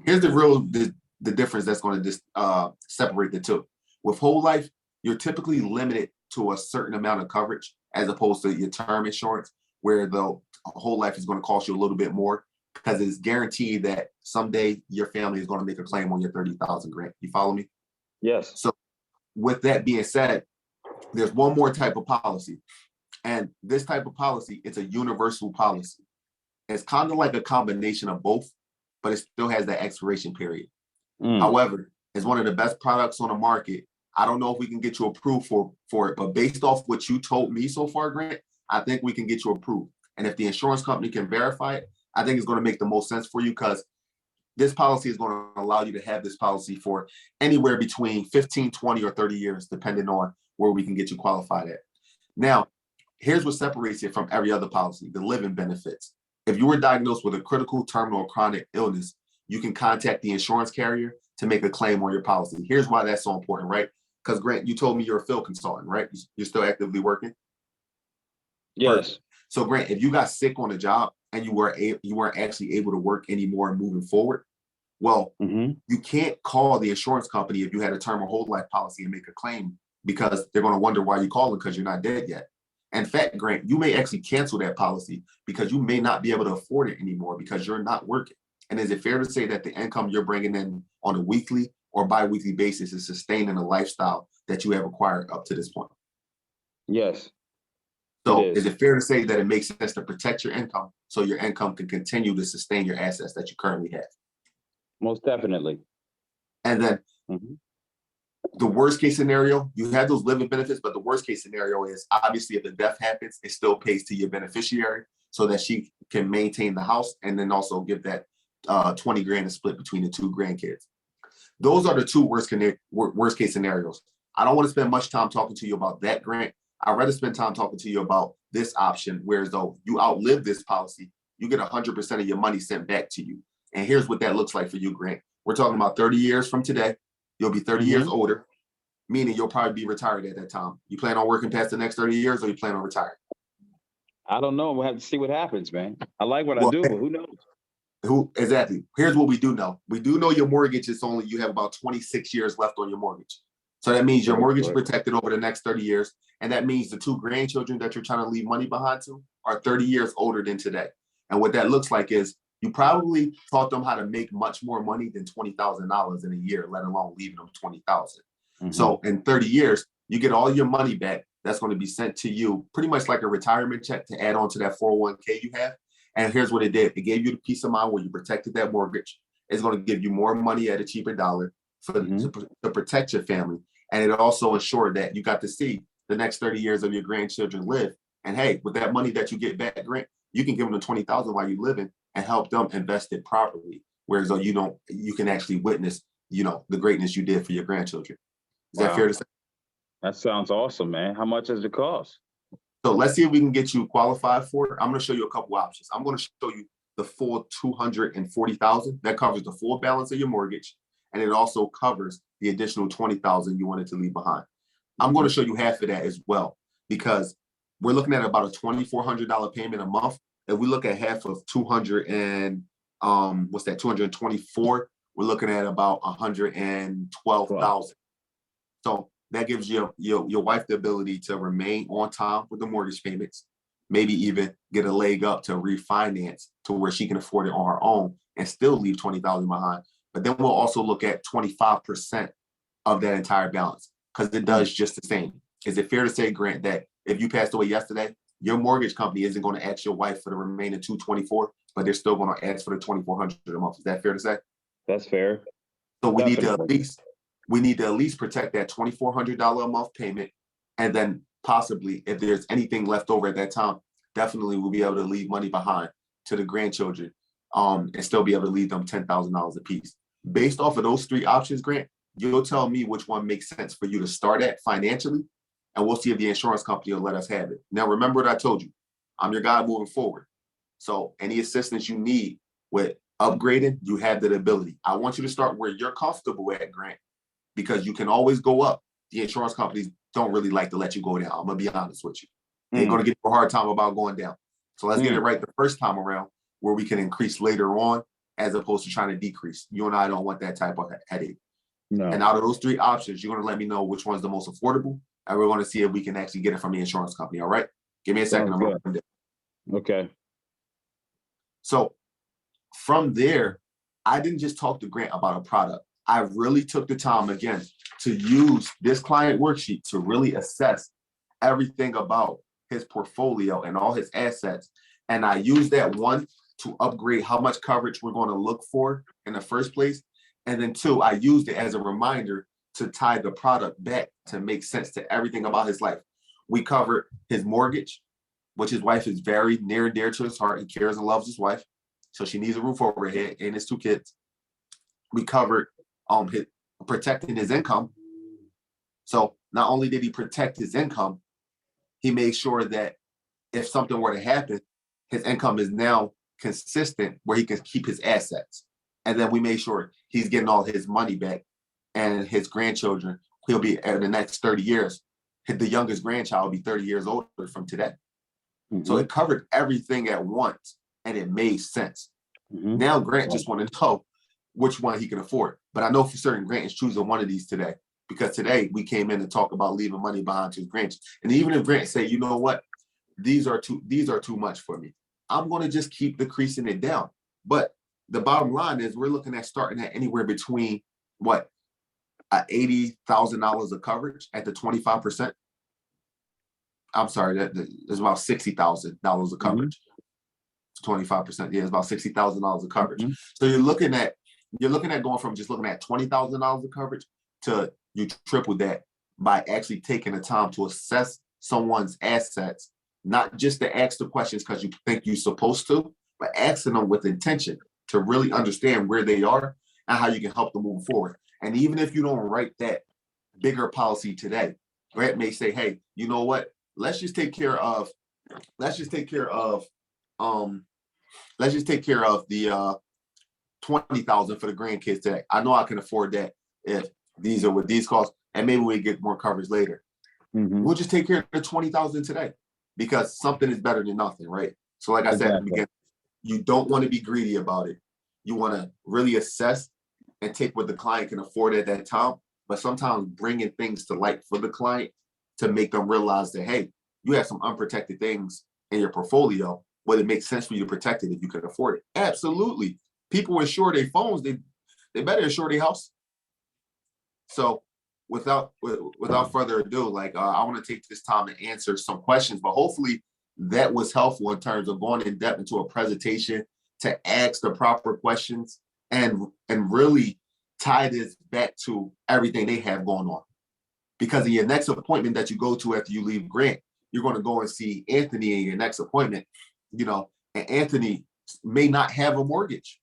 Speaker 1: Here's the difference that's going to separate the two. With whole life, you're typically limited to a certain amount of coverage as opposed to your term insurance, where the whole life is going to cost you a little bit more because it's guaranteed that someday your family is going to make a claim on your 30,000 grant. You follow me?
Speaker 2: Yes.
Speaker 1: So with that being said, there's one more type of policy. And this type of policy, it's a universal policy. It's kind of like a combination of both, but it still has that expiration period. However, it's one of the best products on the market. I don't know if we can get you approved for it, but based off what you told me so far, Grant, I think we can get you approved. And if the insurance company can verify it, I think it's going to make the most sense for you because this policy is going to allow you to have this policy for anywhere between 15, 20, or 30 years, depending on where we can get you qualified at. Now, here's what separates it from every other policy, the living benefits. If you were diagnosed with a critical, terminal, or chronic illness, you can contact the insurance carrier to make a claim on your policy. Here's why that's so important, right? Because Grant, you told me you're a field consultant, right? You're still actively working?
Speaker 2: Yes.
Speaker 1: Perfect. So Grant, if you got sick on a job and you weren't actually able to work anymore moving forward, well, you can't call the insurance company if you had a term or whole life policy and make a claim because they're going to wonder why you're calling because you're not dead yet. In fact, Grant, you may actually cancel that policy because you may not be able to afford it anymore because you're not working. And is it fair to say that the income you're bringing in on a weekly or bi-weekly basis is sustaining a lifestyle that you have acquired up to this point?
Speaker 2: Yes.
Speaker 1: So is it fair to say that it makes sense to protect your income so your income can continue to sustain your assets that you currently have?
Speaker 2: Most definitely.
Speaker 1: And then the worst case scenario, you have those living benefits, but the worst case scenario is obviously if the death happens, it still pays to your beneficiary so that she can maintain the house and then also give that 20 grand to split between the two grandkids. Those are the two worst case scenarios. I don't want to spend much time talking to you about that, Grant. I'd rather spend time talking to you about this option, whereas though you outlive this policy, you get 100% of your money sent back to you. And here's what that looks like for you, Grant. We're talking about 30 years from today. You'll be 30 years older, meaning you'll probably be retired at that time. You plan on working past the next 30 years, or you plan on retiring?
Speaker 2: I don't know. We'll have to see what happens, man. I like what I
Speaker 1: Well,
Speaker 2: do, but who knows?
Speaker 1: Exactly. Here's what we do know. We do know your mortgage is only, you have about 26 years left on your mortgage. So that means your mortgage is protected over the next 30 years. And that means the 2 grandchildren that you're trying to leave money behind to are 30 years older than today. And what that looks like is you probably taught them how to make much more money than $20,000 in a year, let alone leaving them 20,000. So in 30 years, you get all your money back. That's going to be sent to you pretty much like a retirement check to add on to that 401k you have. And here's what it did. It gave you the peace of mind where you protected that mortgage. It's going to give you more money at a cheaper dollar to protect your family. And it also ensured that you got to see the next 30 years of your grandchildren live. And hey, with that money that you get back, Grant, you can give them the 20,000 while you're living and help them invest it properly. Whereas though you can actually witness, the greatness you did for your grandchildren. Is that fair to say?
Speaker 2: That sounds awesome, man. How much does it cost?
Speaker 1: So let's see if we can get you qualified for it. I'm going to show you a couple options. I'm going to show you the full 240,000 that covers the full balance of your mortgage, and it also covers the additional 20,000 you wanted to leave behind. I'm going to show you half of that as well, because we're looking at about a $2,400 payment a month. If we look at half of 224, we're looking at about 112,000. So that gives your wife the ability to remain on time with the mortgage payments, maybe even get a leg up to refinance to where she can afford it on her own and still leave 20,000 behind. But then we'll also look at 25% of that entire balance, because it does just the same. Is it fair to say, Grant, that if you passed away yesterday, your mortgage company isn't going to ask your wife for the remaining 224, but they're still going to ask for the 2,400 a month? Is that fair to say?
Speaker 2: That's fair.
Speaker 1: So we need to at least protect that $2,400 a month payment. And then possibly, if there's anything left over at that time, definitely we'll be able to leave money behind to the grandchildren and still be able to leave them $10,000 a piece. Based off of those 3 options, Grant, you'll tell me which one makes sense for you to start at financially, and we'll see if the insurance company will let us have it. Now, remember what I told you. I'm your guy moving forward. So any assistance you need with upgrading, you have that ability. I want you to start where you're comfortable at, Grant, because you can always go up. The insurance companies don't really like to let you go down. I'm going to be honest with you. They're going to give you a hard time about going down. So let's get it right the first time around, where we can increase later on as opposed to trying to decrease. You and I don't want that type of headache. No. And out of those 3 options, you're going to let me know which one's the most affordable, and we're going to see if we can actually get it from the insurance company. All right? Give me a second.
Speaker 2: Okay.
Speaker 1: So from there, I didn't just talk to Grant about a product. I really took the time, again, to use this client worksheet to really assess everything about his portfolio and all his assets. And I used that, 1, to upgrade how much coverage we're going to look for in the first place. And then 2, I used it as a reminder to tie the product back to make sense to everything about his life. We covered his mortgage, which his wife is very near and dear to his heart. He cares and loves his wife, so she needs a roof over her head and his 2 kids. We covered protecting his income. So not only did he protect his income, he made sure that if something were to happen, his income is now consistent where he can keep his assets. And then we made sure he's getting all his money back, and his grandchildren, he'll be in the next 30 years. The youngest grandchild will be 30 years older from today. So it covered everything at once, and it made sense. Now Grant just want to know which one he can afford. But I know for certain Grant is choosing one of these today, because today we came in to talk about leaving money behind to his grandchildren. And even if Grant say, you know what, these are too much for me, I'm going to just keep decreasing it down. But the bottom line is we're looking at starting at anywhere between $80,000 of coverage at the 25%. I'm sorry, there's about $60,000 of coverage. 25%. Yeah, it's about $60,000 of coverage. So you're looking at going from just looking at $20,000 of coverage to you triple that by actually taking the time to assess someone's assets, not just to ask the questions because you think you're supposed to, but asking them with intention to really understand where they are and how you can help them move forward. And even if you don't write that bigger policy today, Grant may say, hey, you know what? Let's just take care of let's just take care of the 20,000 for the grandkids today. I know I can afford that if these are what these cost, and maybe we get more coverage later. We'll just take care of the 20,000 today because something is better than nothing, right? So like I said at the beginning, you don't want to be greedy about it. You want to really assess and take what the client can afford at that time, but sometimes bringing things to light for the client to make them realize that, hey, you have some unprotected things in your portfolio. Would it make sense for you to protect it if you can afford it? Absolutely. People insure their phones, they better insure their house. So without further ado, like I want to take this time to answer some questions, but hopefully that was helpful in terms of going in depth into a presentation to ask the proper questions and really tie this back to everything they have going on. Because in your next appointment that you go to after you leave Grant, you're going to go and see Anthony in your next appointment, you know, and Anthony may not have a mortgage.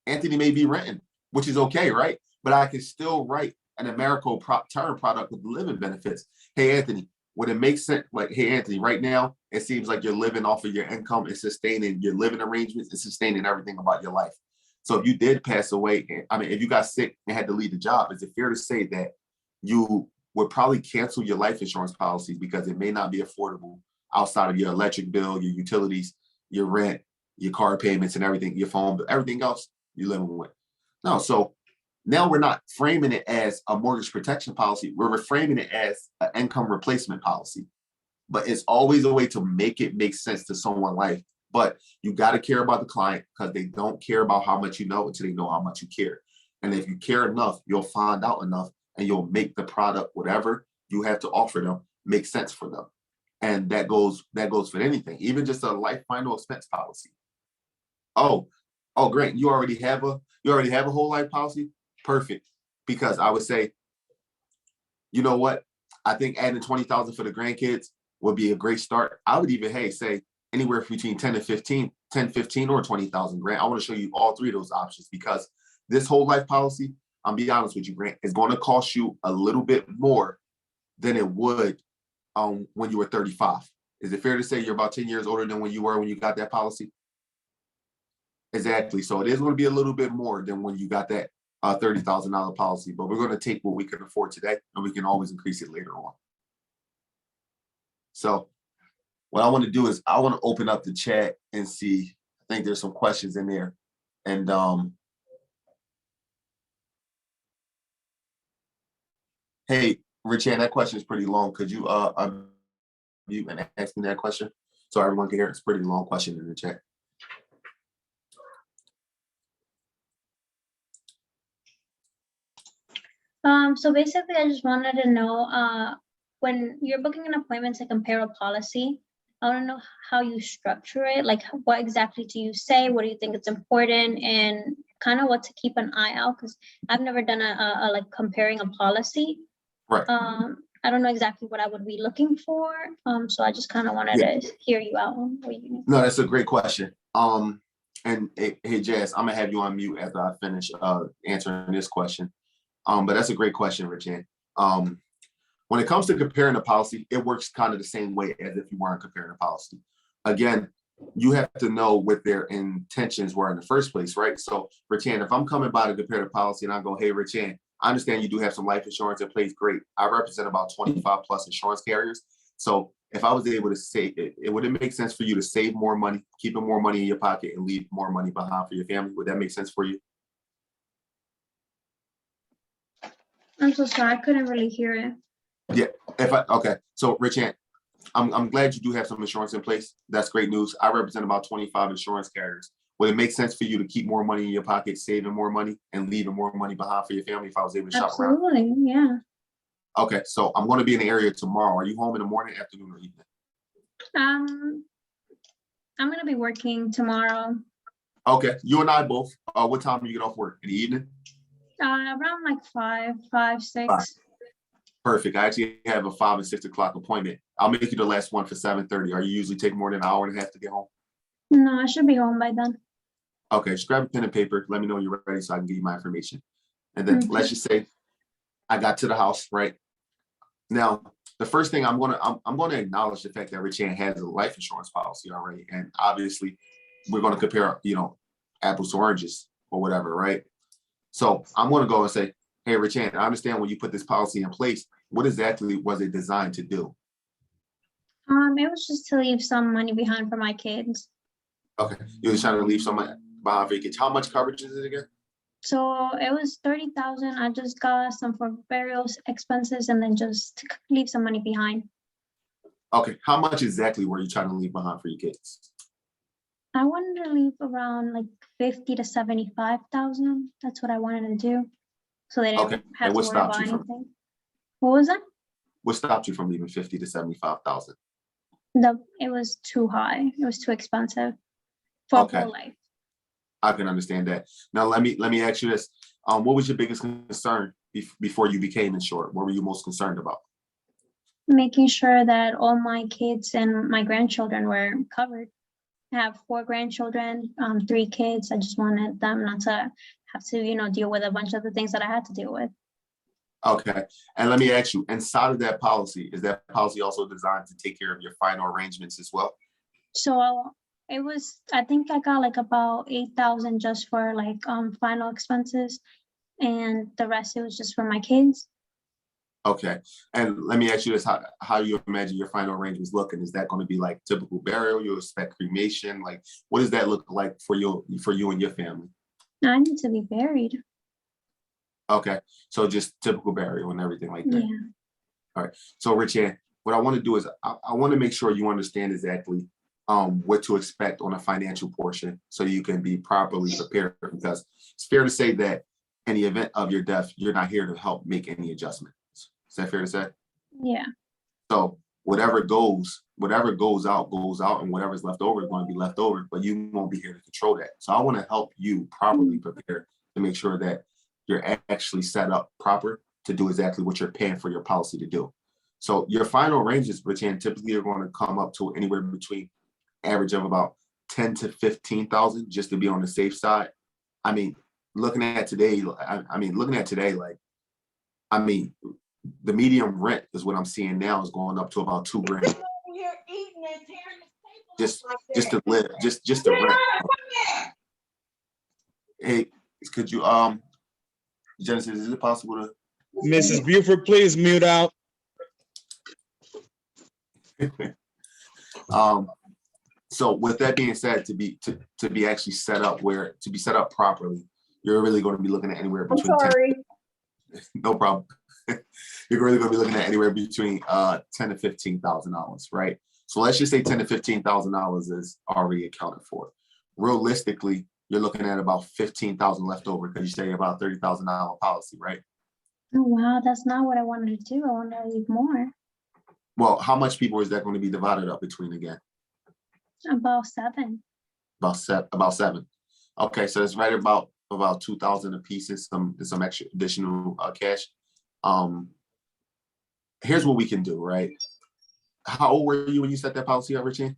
Speaker 1: Anthony may be renting, which is okay, right? But I can still write an Americo term product with living benefits. Hey, Anthony, would it make sense? Like, hey, Anthony, right now, it seems like you're living off of your income and sustaining your living arrangements and sustaining everything about your life. So if you did pass away, I mean, if you got sick and had to leave the job, is it fair to say that you would probably cancel your life insurance policies because it may not be affordable outside of your electric bill, your utilities, your rent, your car payments and everything, your phone bill, everything else you're living with? No, so now we're not framing it as a mortgage protection policy. We're reframing it as an income replacement policy. But it's always a way to make it make sense to someone's life. But you got to care about the client because they don't care about how much you know until they know how much you care. And if you care enough, you'll find out enough and you'll make the product, whatever you have to offer them, make sense for them. And that goes for anything, even just a life final expense policy. Oh, great. You already have a whole life policy? Perfect. Because I would say, you know what? I think adding 20,000 for the grandkids would be a great start. I would even, say anywhere between 10 and 15 or 20,000 grand. I want to show you all three of those options because this whole life policy, I'll be honest with you, Grant, is going to cost you a little bit more than it would when you were 35. Is it fair to say you're about 10 years older than when you were when you got that policy? Exactly. So it is going to be a little bit more than when you got that $30,000 policy, but we're going to take what we can afford today and we can always increase it later on. So what I want to do is I want to open up the chat and see. I think there's some questions in there. And hey, Richanne, that question is pretty long. Could you unmute and ask me that question so everyone can hear? It's a pretty long question in the chat.
Speaker 3: So basically, I just wanted to know, when you're booking an appointment to compare a policy, I want to know how you structure it. Like, what exactly do you say? What do you think is important, and kind of what to keep an eye out? Because I've never done a like comparing a policy.
Speaker 1: Right.
Speaker 3: I don't know exactly what I would be looking for. So I just kind of wanted to hear you out on what you need. No,
Speaker 1: that's a great question. And hey, Jazz, I'm gonna have you on mute after I finish answering this question. But that's a great question, Richanne. When it comes to comparing a policy, it works kind of the same way as if you weren't comparing a policy. Again, you have to know what their intentions were in the first place, right? So, Richanne, if I'm coming by to compare the policy and I go, hey, Richanne, I understand you do have some life insurance in place. Great. I represent about 25 plus insurance carriers. So if I was able to say it, would it make sense for you to save more money, keeping more money in your pocket and leave more money behind for your family? Would that make sense for you?
Speaker 3: I'm so sorry, I couldn't really hear it.
Speaker 1: Yeah, okay. So Richanne, I'm glad you do have some insurance in place. That's great news. I represent about 25 insurance carriers. Would it make sense for you to keep more money in your pocket, saving more money, and leaving more money behind for your family if I was able to shop around?
Speaker 3: Absolutely, yeah.
Speaker 1: Okay, so I'm going to be in the area tomorrow. Are you home in the morning, afternoon, or evening?
Speaker 3: I'm going to be working tomorrow.
Speaker 1: Okay, you and I both. What time do you get off work? In the evening?
Speaker 3: Around like 5, 6.
Speaker 1: 5. Perfect. I actually have a 5 and 6 o'clock appointment. I'll make you the last one for 7:30. Are you usually take more than an hour and a half to get home?
Speaker 3: No, I should be home by then.
Speaker 1: Okay, just grab a pen and paper. Let me know when you're ready so I can give you my information. And then let's just say I got to the house, right? Now, the first thing I'm going to acknowledge the fact that Richanne has a life insurance policy already. And obviously we're going to compare, apples to oranges or whatever, right? So I'm going to go and say, hey, Rich Ann, I understand when you put this policy in place, what exactly was it designed to do?
Speaker 3: It was just to leave some money behind for my kids.
Speaker 1: Okay, you were trying to leave some behind for your kids. How much coverage is it again?
Speaker 3: So it was 30,000. I just got some for burial expenses and then just leave some money behind.
Speaker 1: Okay, how much exactly were you trying to leave behind for your kids?
Speaker 3: I wanted to leave around like 50 to 75,000. That's what I wanted to do. So they didn't
Speaker 1: Okay,
Speaker 3: have
Speaker 1: and
Speaker 3: to
Speaker 1: what
Speaker 3: worry about
Speaker 1: stopped you from
Speaker 3: anything. What was that?
Speaker 1: what stopped you from leaving 50 to 75,000?
Speaker 3: It was too high. It was too expensive for
Speaker 1: Okay.
Speaker 3: whole life.
Speaker 1: I can understand that. Now let me ask you this. What was your biggest concern before you became insured? What were you most concerned about?
Speaker 3: Making sure that all my kids and my grandchildren were covered. I have 4 grandchildren, 3 kids. I just wanted them not to have to, deal with a bunch of the things that I had to deal with.
Speaker 1: Okay. And let me ask you, inside of that policy, is that policy also designed to take care of your final arrangements as well?
Speaker 3: So it was, I think I got like about 8,000 just for like final expenses, and the rest it was just for my kids.
Speaker 1: Okay. And let me ask you this, how you imagine your final arrangements looking? Is that going to be like typical burial? You expect cremation? Like, what does that look like for you and your family?
Speaker 3: I need to be buried.
Speaker 1: Okay. So just typical burial and everything like that.
Speaker 3: Yeah.
Speaker 1: All right. So Rich Ann, what I want to do is I want to make sure you understand exactly what to expect on a financial portion so you can be properly prepared, because it's fair to say that in the event of your death, you're not here to help make any adjustments. Is that fair to say?
Speaker 3: Yeah.
Speaker 1: So whatever goes out, and whatever's left over is going to be left over, but you won't be here to control that. So I want to help you properly prepare to make sure that you're actually set up proper to do exactly what you're paying for your policy to do. So your final ranges, Rich Ann, typically are going to come up to anywhere between average of about 10 to 15,000 just to be on the safe side. I mean, looking at today, the medium rent is what I'm seeing now is going up to about $2,000. Just to live, just to rent. Hey, could you Genesis, is it possible to
Speaker 4: Mrs. Buford, please mute out.
Speaker 1: So with that being said, to be actually set up properly, you're really going to be looking at anywhere between 10, no problem. You're really going to be looking at anywhere between $10,000 to $15,000, right? So let's just say $10,000 to $15,000 is already accounted for. Realistically, you're looking at about $15,000 left over because you say about $30,000 policy, right?
Speaker 3: Oh wow, that's not what I wanted to do. I wanted to leave more.
Speaker 1: Well, how much people is that going to be divided up between again?
Speaker 3: About 7.
Speaker 1: About 7. Okay, so it's right about 2,000 a piece and some extra additional cash. Here's what we can do, right? How old were you when you set that policy up, Richie?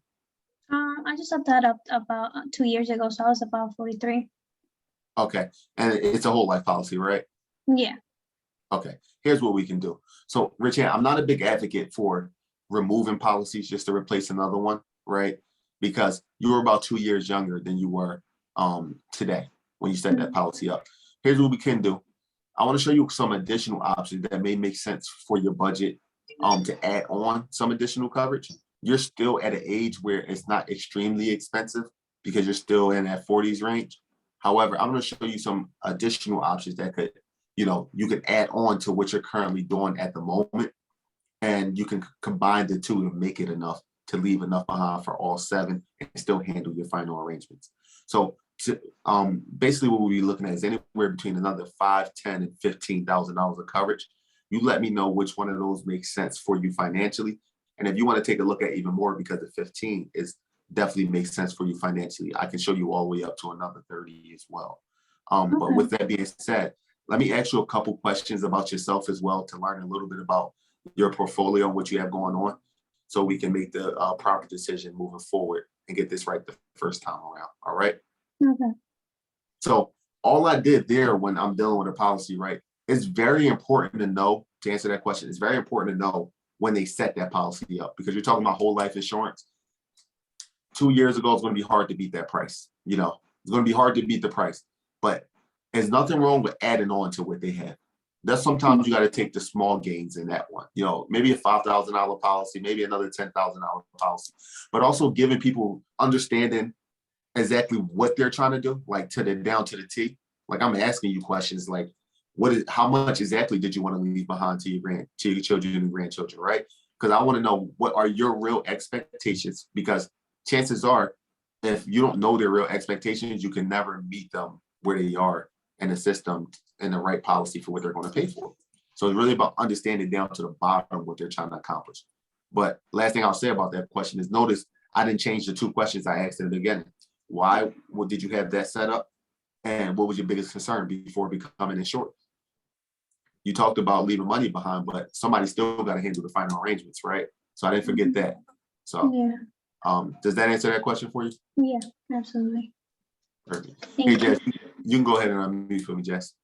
Speaker 3: I just set that up about 2 years ago, so I was about 43.
Speaker 1: Okay, and it's a whole life policy, right?
Speaker 3: Yeah.
Speaker 1: Okay, here's what we can do. So, Richie, I'm not a big advocate for removing policies just to replace another one, right? Because you were about 2 years younger than you were today when you set that policy up. Here's what we can do. I want to show you some additional options that may make sense for your budget to add on some additional coverage. You're still at an age where it's not extremely expensive because you're still in that 40s range. However, I'm going to show you some additional options that could, you could add on to what you're currently doing at the moment, and you can combine the two to make it enough to leave enough behind for all 7 and still handle your final arrangements. So basically what we'll be looking at is anywhere between another $5,000, $10,000, and $15,000 of coverage. You let me know which one of those makes sense for you financially. And if you want to take a look at even more, because the 15 is definitely makes sense for you financially, I can show you all the way up to another 30 as well. But with that being said, let me ask you a couple questions about yourself as well to learn a little bit about your portfolio and what you have going on, so we can make the proper decision moving forward and get this right the first time around. All right.
Speaker 3: Okay.
Speaker 1: So all I did there when I'm dealing with a policy, right, it's very important to know, to answer that question, it's very important to know when they set that policy up, because you're talking about whole life insurance. 2 years ago, it's going to be hard to beat that price. You know, it's going to be hard to beat the price, but there's nothing wrong with adding on to what they have. That's sometimes you got to take the small gains in that one. You know, maybe a $5,000 policy, maybe another $10,000 policy, but also giving people understanding exactly what they're trying to do, like to the down to the T. Like I'm asking you questions like, how much exactly did you want to leave behind to your children and grandchildren, right? Because I want to know what are your real expectations, because chances are, if you don't know their real expectations, you can never meet them where they are in the system and the right policy for what they're going to pay for. So it's really about understanding down to the bottom what they're trying to accomplish. But last thing I'll say about that question is, notice I didn't change the 2 questions I asked in the beginning. Why did you have that set up? And what was your biggest concern before becoming insured? You talked about leaving money behind, but somebody still got to handle the final arrangements, right? So I didn't forget that. So does that answer that question for you?
Speaker 3: Yeah, absolutely.
Speaker 1: Perfect.
Speaker 3: Thank
Speaker 1: Hey,
Speaker 3: you.
Speaker 1: Jess, you can go ahead and unmute for me, Jess.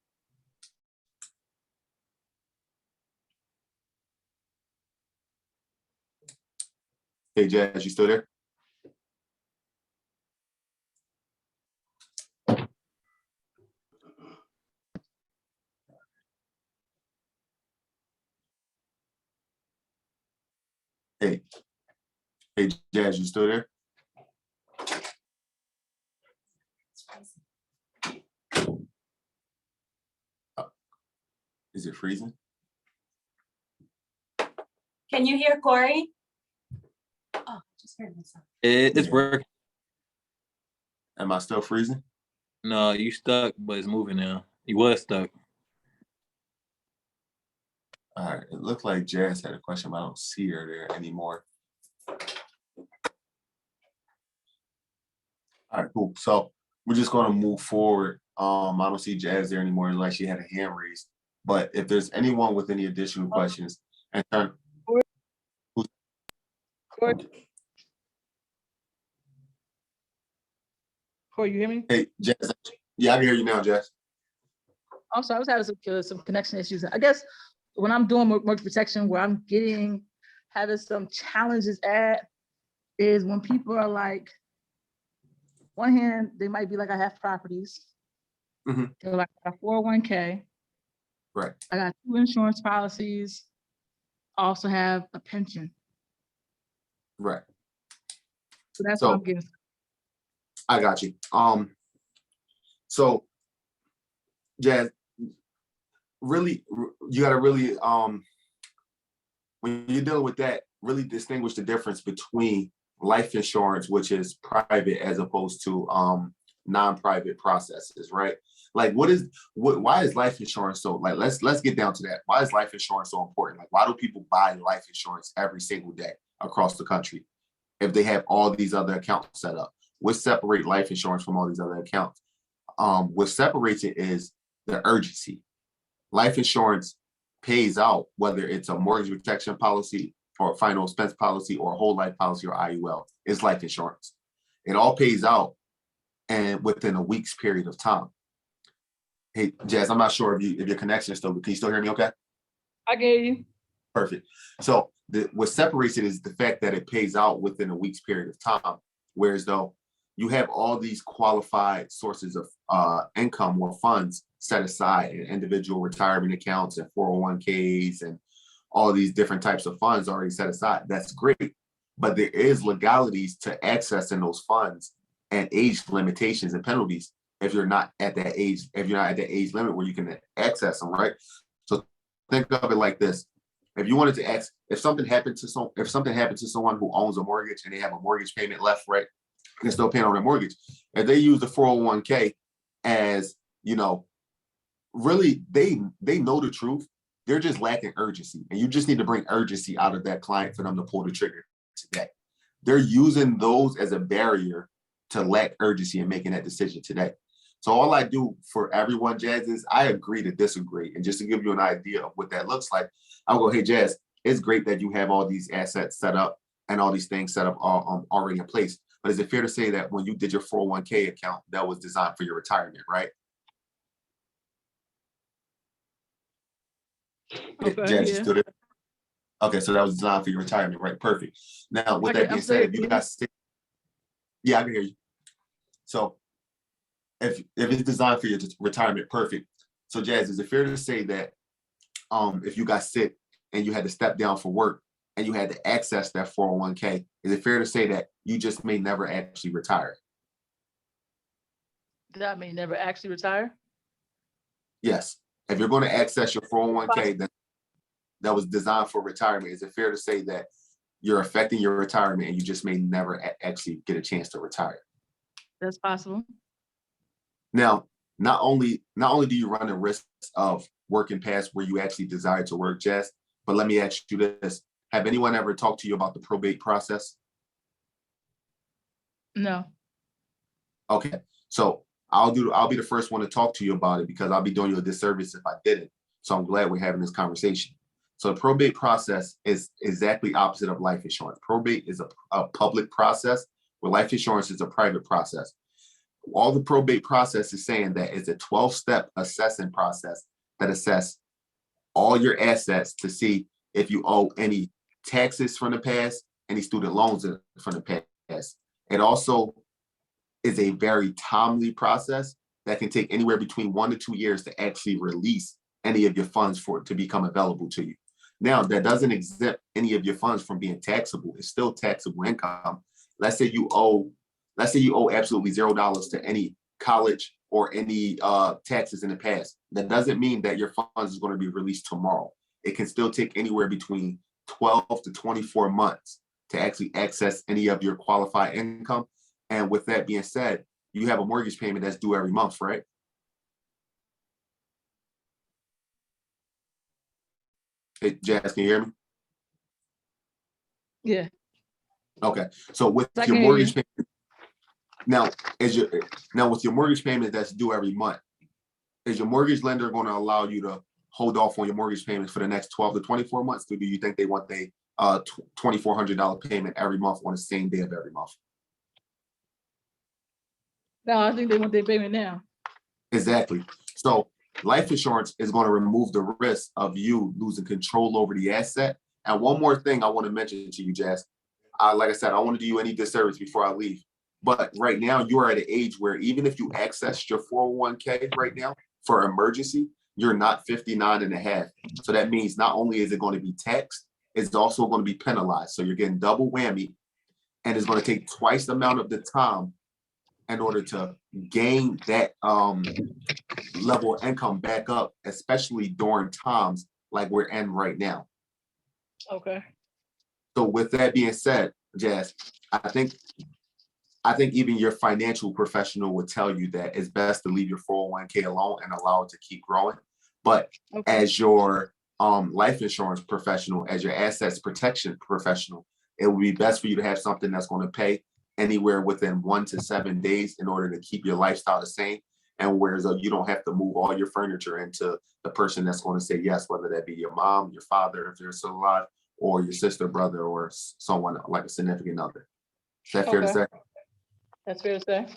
Speaker 1: Hey, Jess, you still there? Hey, Jazz, you still there? Is it freezing?
Speaker 5: Can you hear Corey? Oh, just heard myself.
Speaker 6: It's
Speaker 1: Yeah.
Speaker 6: working.
Speaker 1: Am I still freezing?
Speaker 6: No, you stuck, but it's moving now. You was stuck.
Speaker 1: All right, it looked like Jazz had a question, but I don't see her there anymore. All right, cool. So we're just going to move forward. I don't see Jazz there anymore unless she had a hand raised. But if there's anyone with any additional questions, and turn.
Speaker 7: Corey, you hear me?
Speaker 1: Hey, Jazz. Yeah, I can hear you now, Jazz.
Speaker 7: I'm sorry, I was having some connection issues. I guess when I'm doing mortgage protection, where I'm having some challenges at is when people are like, one hand, they might be like, I have properties.
Speaker 1: Mhm.
Speaker 7: They're like a 401k.
Speaker 1: Right.
Speaker 7: I got 2 insurance policies. I also have a pension.
Speaker 1: Right.
Speaker 7: So that's
Speaker 1: So-
Speaker 7: what I'm getting.
Speaker 1: I got you. So Jazz, really, you got to really, when you're dealing with that, really distinguish the difference between life insurance, which is private, as opposed to non-private processes, right? Like, why is life insurance so, like, let's get down to that. Why is life insurance so important? Like, why do people buy life insurance every single day across the country if they have all these other accounts set up? What separates life insurance from all these other accounts? What separates it is the urgency. Life insurance pays out whether it's a mortgage protection policy or a final expense policy or a whole life policy or IUL. It's life insurance. It all pays out and within a week's period of time. Hey, Jazz, I'm not sure if your connection is still, can you still hear me okay?
Speaker 7: I get you.
Speaker 1: Perfect. So what separates it is the fact that it pays out within a week's period of time, whereas though you have all these qualified sources of income or funds set aside in individual retirement accounts and 401ks and all these different types of funds already set aside. That's great. But there is legalities to accessing those funds and age limitations and penalties if you're not at that age, limit where you can access them, right? So think of it like this. If you wanted to ask, if something happened to someone who owns a mortgage and they have a mortgage payment left, right? They're still paying on their mortgage. If they use the 401k as, really they know the truth. They're just lacking urgency. And you just need to bring urgency out of that client for them to pull the trigger today. They're using those as a barrier to lack urgency in making that decision today. So all I do for everyone, Jazz, is I agree to disagree. And just to give you an idea of what that looks like, I'll go, hey, Jazz, it's great that you have all these assets set up and all these things set up already in place. But is it fair to say that when you did your 401k account, that was designed for your retirement, right?
Speaker 7: Okay,
Speaker 1: Jazz, you
Speaker 7: yeah.
Speaker 1: still there? Okay, so that was designed for your retirement, right? Perfect. Now, with that being said, if you got Yeah, I can hear you. So if it's designed for your retirement, perfect. So Jazz, is it fair to say that if you got sick and you had to step down for work and you had to access that 401k, is it fair to say that you just may never actually retire?
Speaker 7: That may never actually retire.
Speaker 1: Yes. If you're going to access your 401k that was designed for retirement, is it fair to say that you're affecting your retirement and you just may never actually get a chance to retire?
Speaker 7: That's possible.
Speaker 1: Now, not only do you run the risk of working past where you actually desire to work, Jazz, but let me ask you this. Have anyone ever talked to you about the probate process?
Speaker 7: No.
Speaker 1: Okay, so I'll be the first one to talk to you about it because I'll be doing you a disservice if I didn't. So I'm glad we're having this conversation. So the probate process is exactly opposite of life insurance. Probate is a public process, where life insurance is a private process. All the probate process is saying that it's a 12-step assessing process that assess all your assets to see if you owe any taxes from the past, any student loans from the past. It also is a very timely process that can take anywhere between 1 to 2 years to actually release any of your funds for it to become available to you. Now, that doesn't exempt any of your funds from being taxable. It's still taxable income. Let's say you owe absolutely $0 to any college or any taxes in the past. That doesn't mean that your funds is going to be released tomorrow. It can still take anywhere between 12 to 24 months to actually access any of your qualified income. And with that being said, you have a mortgage payment that's due every month, right? Hey, Jazz, can you hear me?
Speaker 7: Yeah.
Speaker 1: Okay. So with
Speaker 7: I
Speaker 1: your
Speaker 7: can hear
Speaker 1: mortgage
Speaker 7: you.
Speaker 1: payment, now with your mortgage payment that's due every month, is your mortgage lender going to allow you to hold off on your mortgage payments for the next 12 to 24 months? Or do you think they want the $2,400 payment every month on the same day of every month?
Speaker 7: No, I think they want their payment now.
Speaker 1: Exactly. So life insurance is going to remove the risk of you losing control over the asset. And one more thing I want to mention to you, Jazz. Like I said, I want to do you any disservice before I leave. But right now, you are at an age where even if you access your 401k right now for emergency, you're not 59 and a half. So that means not only is it going to be taxed, it's also going to be penalized. So you're getting double whammy, and it's going to take twice the amount of the time in order to gain that level of income back up, especially during times like we're in right now.
Speaker 7: Okay.
Speaker 1: So with that being said, Jazz, I think even your financial professional would tell you that it's best to leave your 401k alone and allow it to keep growing. But as your life insurance professional, as your assets protection professional, it would be best for you to have something that's going to pay anywhere within 1 to 7 days in order to keep your lifestyle the same. And whereas you don't have to move all your furniture into the person that's going to say yes, whether that be your mom, your father, if they're still alive, or your sister, brother, or someone like a significant other. Is that fair to say?
Speaker 7: That's fair to say.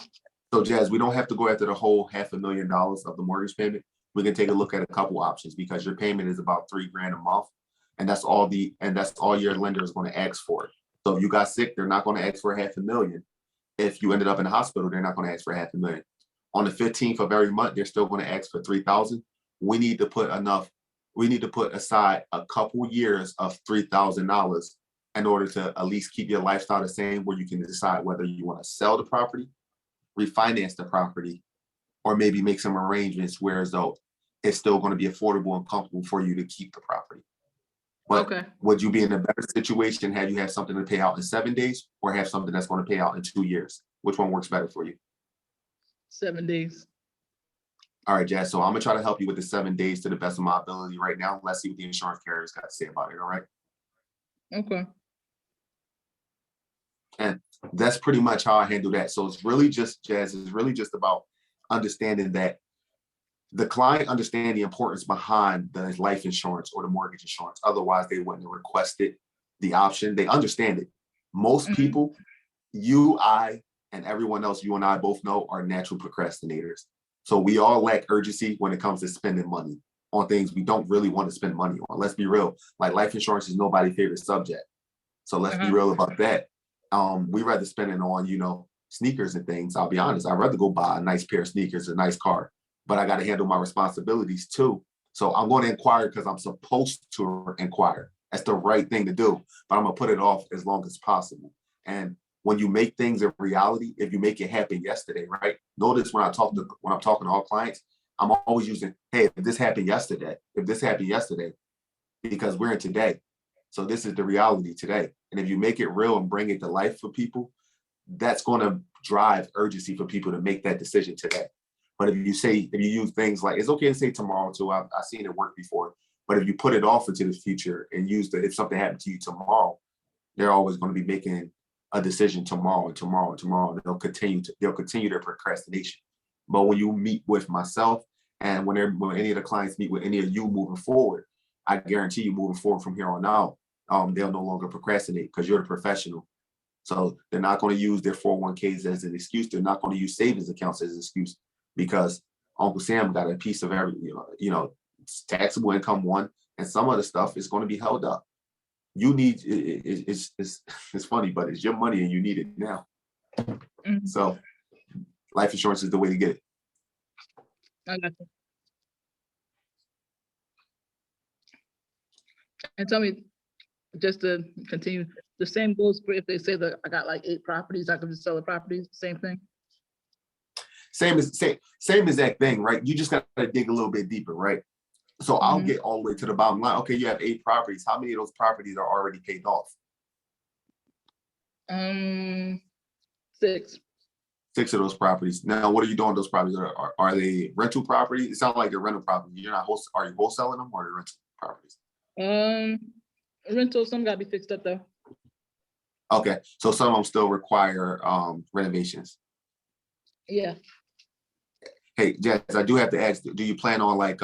Speaker 1: So Jazz, we don't have to go after the whole $500,000 of the mortgage payment. We can take a look at a couple options because your payment is about $3,000 a month. And that's all your lender is going to ask for. So if you got sick, they're not going to ask for $500,000. If you ended up in the hospital, they're not going to ask for $500,000. On the 15th of every month, they're still going to ask for $3,000. We need to put aside a couple years of $3,000 in order to at least keep your lifestyle the same, where you can decide whether you want to sell the property, refinance the property, or maybe make some arrangements where as though it's still going to be affordable and comfortable for you to keep the property. But would you be in a better situation had you have something to pay out in 7 days or have something that's going to pay out in 2 years? Which one works better for you?
Speaker 7: 7 days.
Speaker 1: All right, Jazz. So I'm going to try to help you with the 7 days to the best of my ability right now. Let's see what the insurance carriers got to say about it. All right.
Speaker 7: Okay.
Speaker 1: And that's pretty much how I handle that. So it's really just, Jazz, it's really just about understanding that the client understand the importance behind the life insurance or the mortgage insurance. Otherwise, they wouldn't have requested the option. They understand it. Most people, you, I, and everyone else, you and I both know, are natural procrastinators. So we all lack urgency when it comes to spending money on things we don't really want to spend money on. Let's be real. Like life insurance is nobody's favorite subject. So let's be real about that. We rather spend it on, sneakers and things, I'll be honest, I'd rather go buy a nice pair of sneakers, a nice car, but I got to handle my responsibilities too. So I'm going to inquire because I'm supposed to inquire. That's the right thing to do, but I'm going to put it off as long as possible. And when you make things a reality, if you make it happen yesterday, right? Notice when I'm talking to all clients, I'm always using, hey, if this happened yesterday, because we're in today. So this is the reality today. And if you make it real and bring it to life for people, that's going to drive urgency for people to make that decision today. But if you use things like, it's okay to say tomorrow too, I've seen it work before, but if you put it off into the future and use that, if something happened to you tomorrow, they're always going to be making a decision tomorrow and tomorrow and tomorrow. And they'll continue their procrastination. But when you meet with myself and when any of the clients meet with any of you moving forward, I guarantee you moving forward from here on out, they'll no longer procrastinate because you're the professional. So they're not going to use their 401ks as an excuse. They're not going to use savings accounts as an excuse because Uncle Sam got a piece of every, it's taxable income one, and some of the stuff is going to be held up. You need it's funny, but it's your money and you need it now.
Speaker 7: Mhm.
Speaker 1: So life insurance is the way to get it.
Speaker 7: I got you. And tell me, just to continue, the same goes for if they say that I got like 8 properties, I can just sell the properties, same thing?
Speaker 1: Same exact thing, right? You just got to dig a little bit deeper, right? So I'll get all the way to the bottom line. Okay, you have 8 properties. How many of those properties are already paid off?
Speaker 7: 6.
Speaker 1: 6 of those properties. Now, what are you doing with those properties? Are they rental properties? It sounds like they're rental properties. Are you wholesaling them or are they rental properties?
Speaker 7: Rental, some gotta be fixed up though.
Speaker 1: Okay, so some of them still require renovations.
Speaker 7: Yeah.
Speaker 1: Hey, Jess, I do have to ask, do you plan on like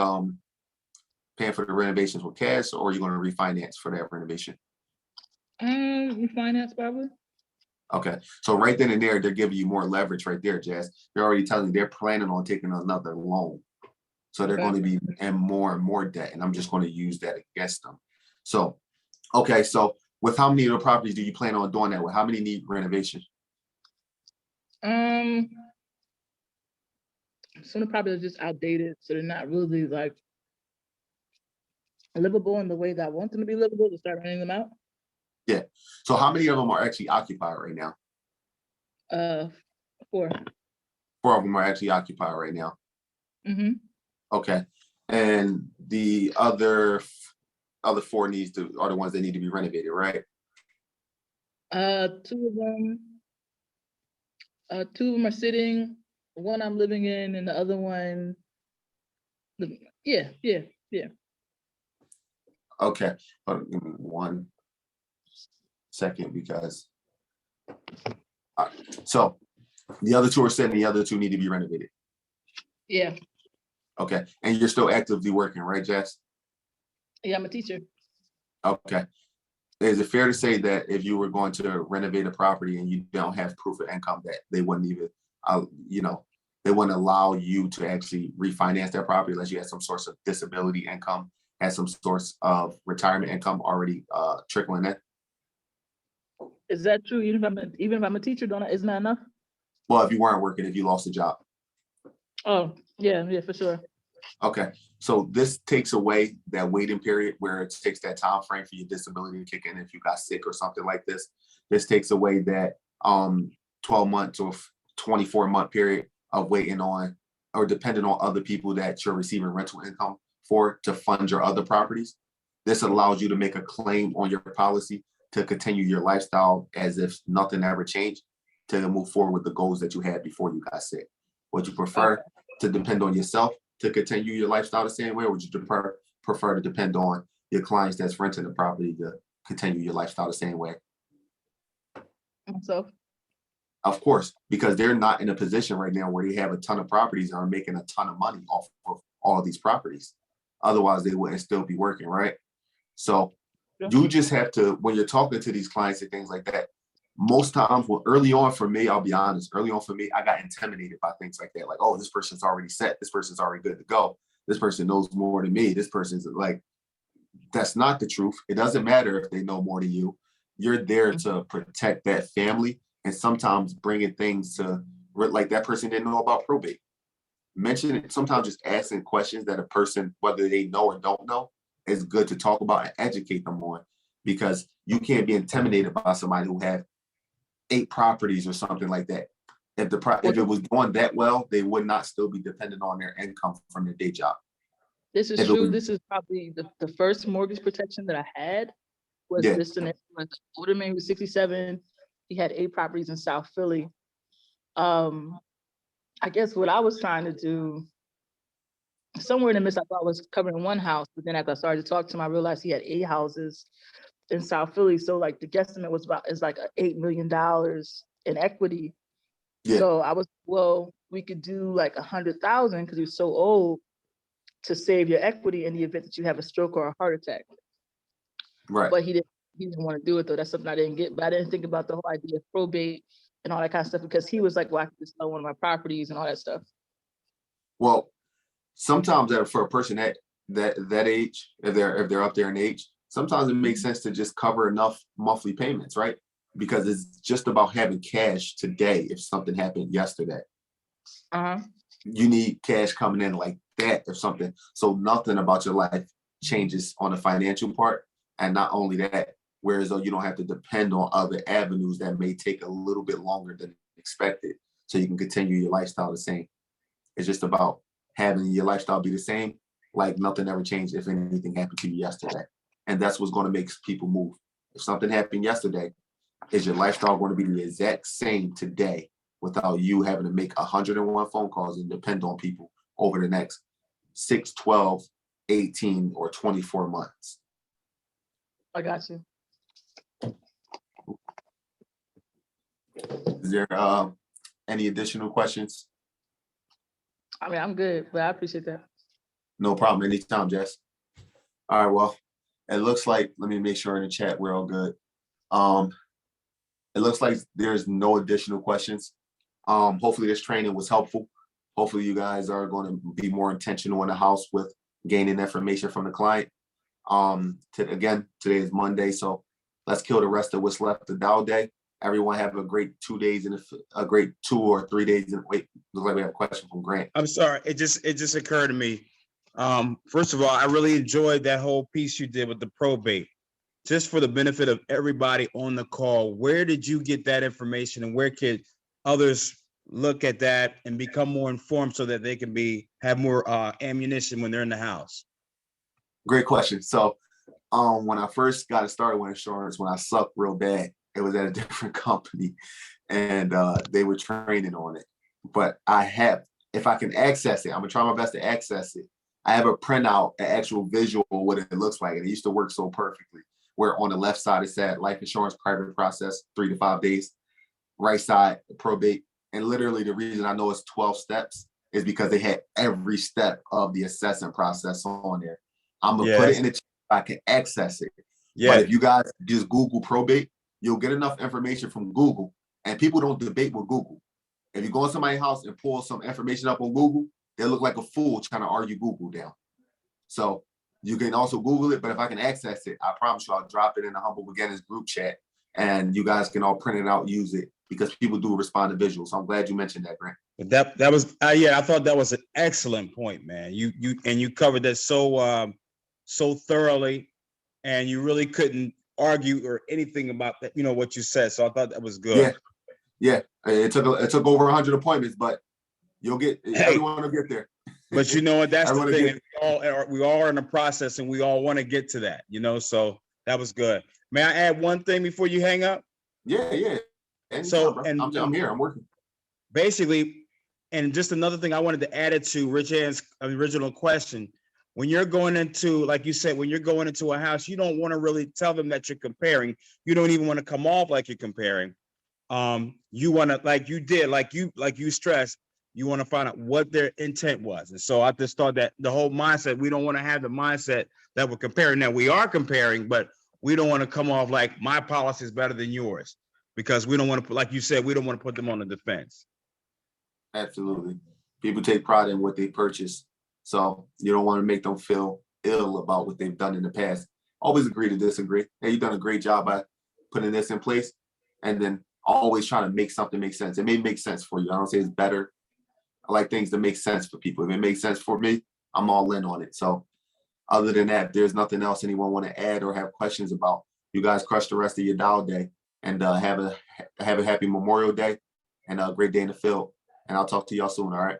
Speaker 1: paying for the renovations with cash, or are you going to refinance for that renovation?
Speaker 7: Refinance probably.
Speaker 1: Okay, so right then and there, they're giving you more leverage right there, Jazz. They're already telling you they're planning on taking another loan. So they're going to be in more and more debt, and I'm just going to use that against them. So, okay, so with how many of the properties do you plan on doing that with? How many need renovation?
Speaker 7: Some of the properties are just outdated, so they're not really like livable in the way that I want them to be livable to start renting them out.
Speaker 1: Yeah. So how many of them are actually occupied right now?
Speaker 7: 4.
Speaker 1: 4 of them are actually occupied right now.
Speaker 7: Mm-hmm.
Speaker 1: Okay. And the other 4 are the ones that need to be renovated, right?
Speaker 7: 2 of them. 2 of them are sitting. One I'm living in, and the other one. Yeah.
Speaker 1: Okay. Hold on, give me 1 second because. So the other 2 are sitting. The other 2 need to be renovated.
Speaker 7: Yeah.
Speaker 1: Okay. And you're still actively working, right, Jess?
Speaker 7: Yeah, I'm a teacher.
Speaker 1: Okay. Is it fair to say that if you were going to renovate a property and you don't have proof of income, that they wouldn't even, they wouldn't allow you to actually refinance that property unless you had some source of disability income, had some source of retirement income already trickling in?
Speaker 7: Is that true? Even if I'm a teacher, isn't that enough?
Speaker 1: Well, if you weren't working, if you lost a job.
Speaker 7: Oh, yeah, for sure.
Speaker 1: Okay, so this takes away that waiting period where it takes that time frame for your disability to kick in if you got sick or something like this. This takes away that 12 months or 24-month period of waiting on or depending on other people that you're receiving rental income for to fund your other properties. This allows you to make a claim on your policy to continue your lifestyle as if nothing ever changed, to move forward with the goals that you had before you got sick. Would you prefer to depend on yourself to continue your lifestyle the same way, or would you prefer to depend on your clients that's renting the property to continue your lifestyle the same way?
Speaker 7: So,
Speaker 1: of course, because they're not in a position right now where they have a ton of properties and are making a ton of money off of all of these properties. Otherwise, they wouldn't still be working, right? So you just have to, when you're talking to these clients and things like that, most times, early on for me, I'll be honest, I got intimidated by things like that. Like, oh, this person's already set. This person's already good to go. This person knows more than me. This person's like, that's not the truth. It doesn't matter if they know more than you. You're there to protect that family and sometimes bringing things to, like that person didn't know about probate. Mention it, sometimes just asking questions that a person, whether they know or don't know, is good to talk about and educate them on, because you can't be intimidated by somebody who had 8 properties or something like that. If if it was going that well, they would not still be dependent on their income from their day job.
Speaker 7: This is
Speaker 1: If it
Speaker 7: true.
Speaker 1: was-
Speaker 7: This is probably the first mortgage protection that I had was
Speaker 1: Yeah.
Speaker 7: this scenario. An older man who was 67. He had 8 properties in South Philly. I guess what I was trying to do, somewhere in the midst, I thought I was covering one house, but then as I started to talk to him, I realized he had 8 houses in South Philly. So like the guesstimate was like $8 million in equity.
Speaker 1: Yeah.
Speaker 7: So I was, well, we could do like 100,000 because you're so old to save your equity in the event that you have a stroke or a heart attack.
Speaker 1: Right.
Speaker 7: But he didn't want to do it though. That's something I didn't get. But I didn't think about the whole idea of probate and all that kind of stuff because he was like, well, I could just sell one of my properties and all that stuff.
Speaker 1: Well, sometimes for a person that age, if they're up there in age, sometimes it makes sense to just cover enough monthly payments, right? Because it's just about having cash today. If something happened yesterday, you need cash coming in like that if something. So nothing about your life changes on the financial part, and not only that, whereas though you don't have to depend on other avenues that may take a little bit longer than expected, so you can continue your lifestyle the same. It's just about having your lifestyle be the same, like nothing ever changed if anything happened to you yesterday. And that's what's going to make people move. If something happened yesterday, is your lifestyle going to be the exact same today without you having to make 101 phone calls and depend on people over the next 6, 12, 18, or 24 months?
Speaker 7: I got you.
Speaker 1: Is there any additional questions?
Speaker 7: I mean, I'm good, but I appreciate that.
Speaker 1: No problem. Anytime, Jess. All right. Well, it looks like, let me make sure in the chat we're all good. It looks like there's no additional questions. Hopefully this training was helpful. Hopefully you guys are going to be more intentional in the house with gaining information from the client. Again, today is Monday, so let's kill the rest of what's left of Dow Day. Everyone have a great 2 days and a great 2 or 3 days. And wait, looks like we have a question from Grant.
Speaker 4: I'm sorry. It just occurred to me. First of all, I really enjoyed that whole piece you did with the probate. Just for the benefit of everybody on the call, where did you get that information and where could others look at that and become more informed so that they can have more ammunition when they're in the house?
Speaker 1: Great question. So when I first got started with insurance, when I sucked real bad, it was at a different company and they were training on it. But if I can access it, I'm gonna try my best to access it. I have a printout, an actual visual of what it looks like. And it used to work so perfectly, where on the left side it said life insurance private process, 3 to 5 days. Right side, probate. And literally the reason I know it's 12 steps is because they had every step of the assessment process on there. I'm gonna put it in the chat so I can access it.
Speaker 4: Yeah.
Speaker 1: But if you guys just Google probate, you'll get enough information from Google. And people don't debate with Google. If you go in somebody's house and pull some information up on Google, they look like a fool trying to argue Google down. So you can also Google it, but if I can access it, I promise you I'll drop it in the Humble Beginners group chat and you guys can all print it out, use it, because people do respond to visuals. So I'm glad you mentioned that, Grant.
Speaker 4: That was yeah, I thought that was an excellent point, man. You covered that so thoroughly, and you really couldn't argue or anything about that, what you said. So I thought that was good.
Speaker 1: Yeah. It took over 100 appointments, but everyone will get there.
Speaker 4: But you know what? That's the
Speaker 1: Everyone
Speaker 4: thing. We all are in the process, and we all want to get to that. So that was good. May I add one thing before you hang up?
Speaker 1: Yeah. Anytime,
Speaker 4: So,
Speaker 1: bro.
Speaker 4: and
Speaker 1: I'm here. I'm working.
Speaker 4: Basically, and just another thing I wanted to add it to Rich Ann's original question. When you're going into, like you said, when you're going into a house, you don't want to really tell them that you're comparing. You don't even want to come off like you're comparing. You want to, like you did, like you stressed, you want to find out what their intent was. And so I just thought that the whole mindset, we don't want to have the mindset that we're comparing. Now we are comparing, but we don't want to come off like my policy is better than yours, because we don't want to, like you said, we don't want to put them on the defense.
Speaker 1: Absolutely. People take pride in what they purchase. So you don't want to make them feel ill about what they've done in the past. Always agree to disagree. Hey, you've done a great job by putting this in place. And then always trying to make something make sense. It may make sense for you. I don't say it's better. I like things that make sense for people. If it makes sense for me, I'm all in on it. So other than that, if there's nothing else anyone want to add or have questions about, you guys crush the rest of your Dow day and have a happy Memorial Day and a great day in the field. And I'll talk to y'all soon. All right.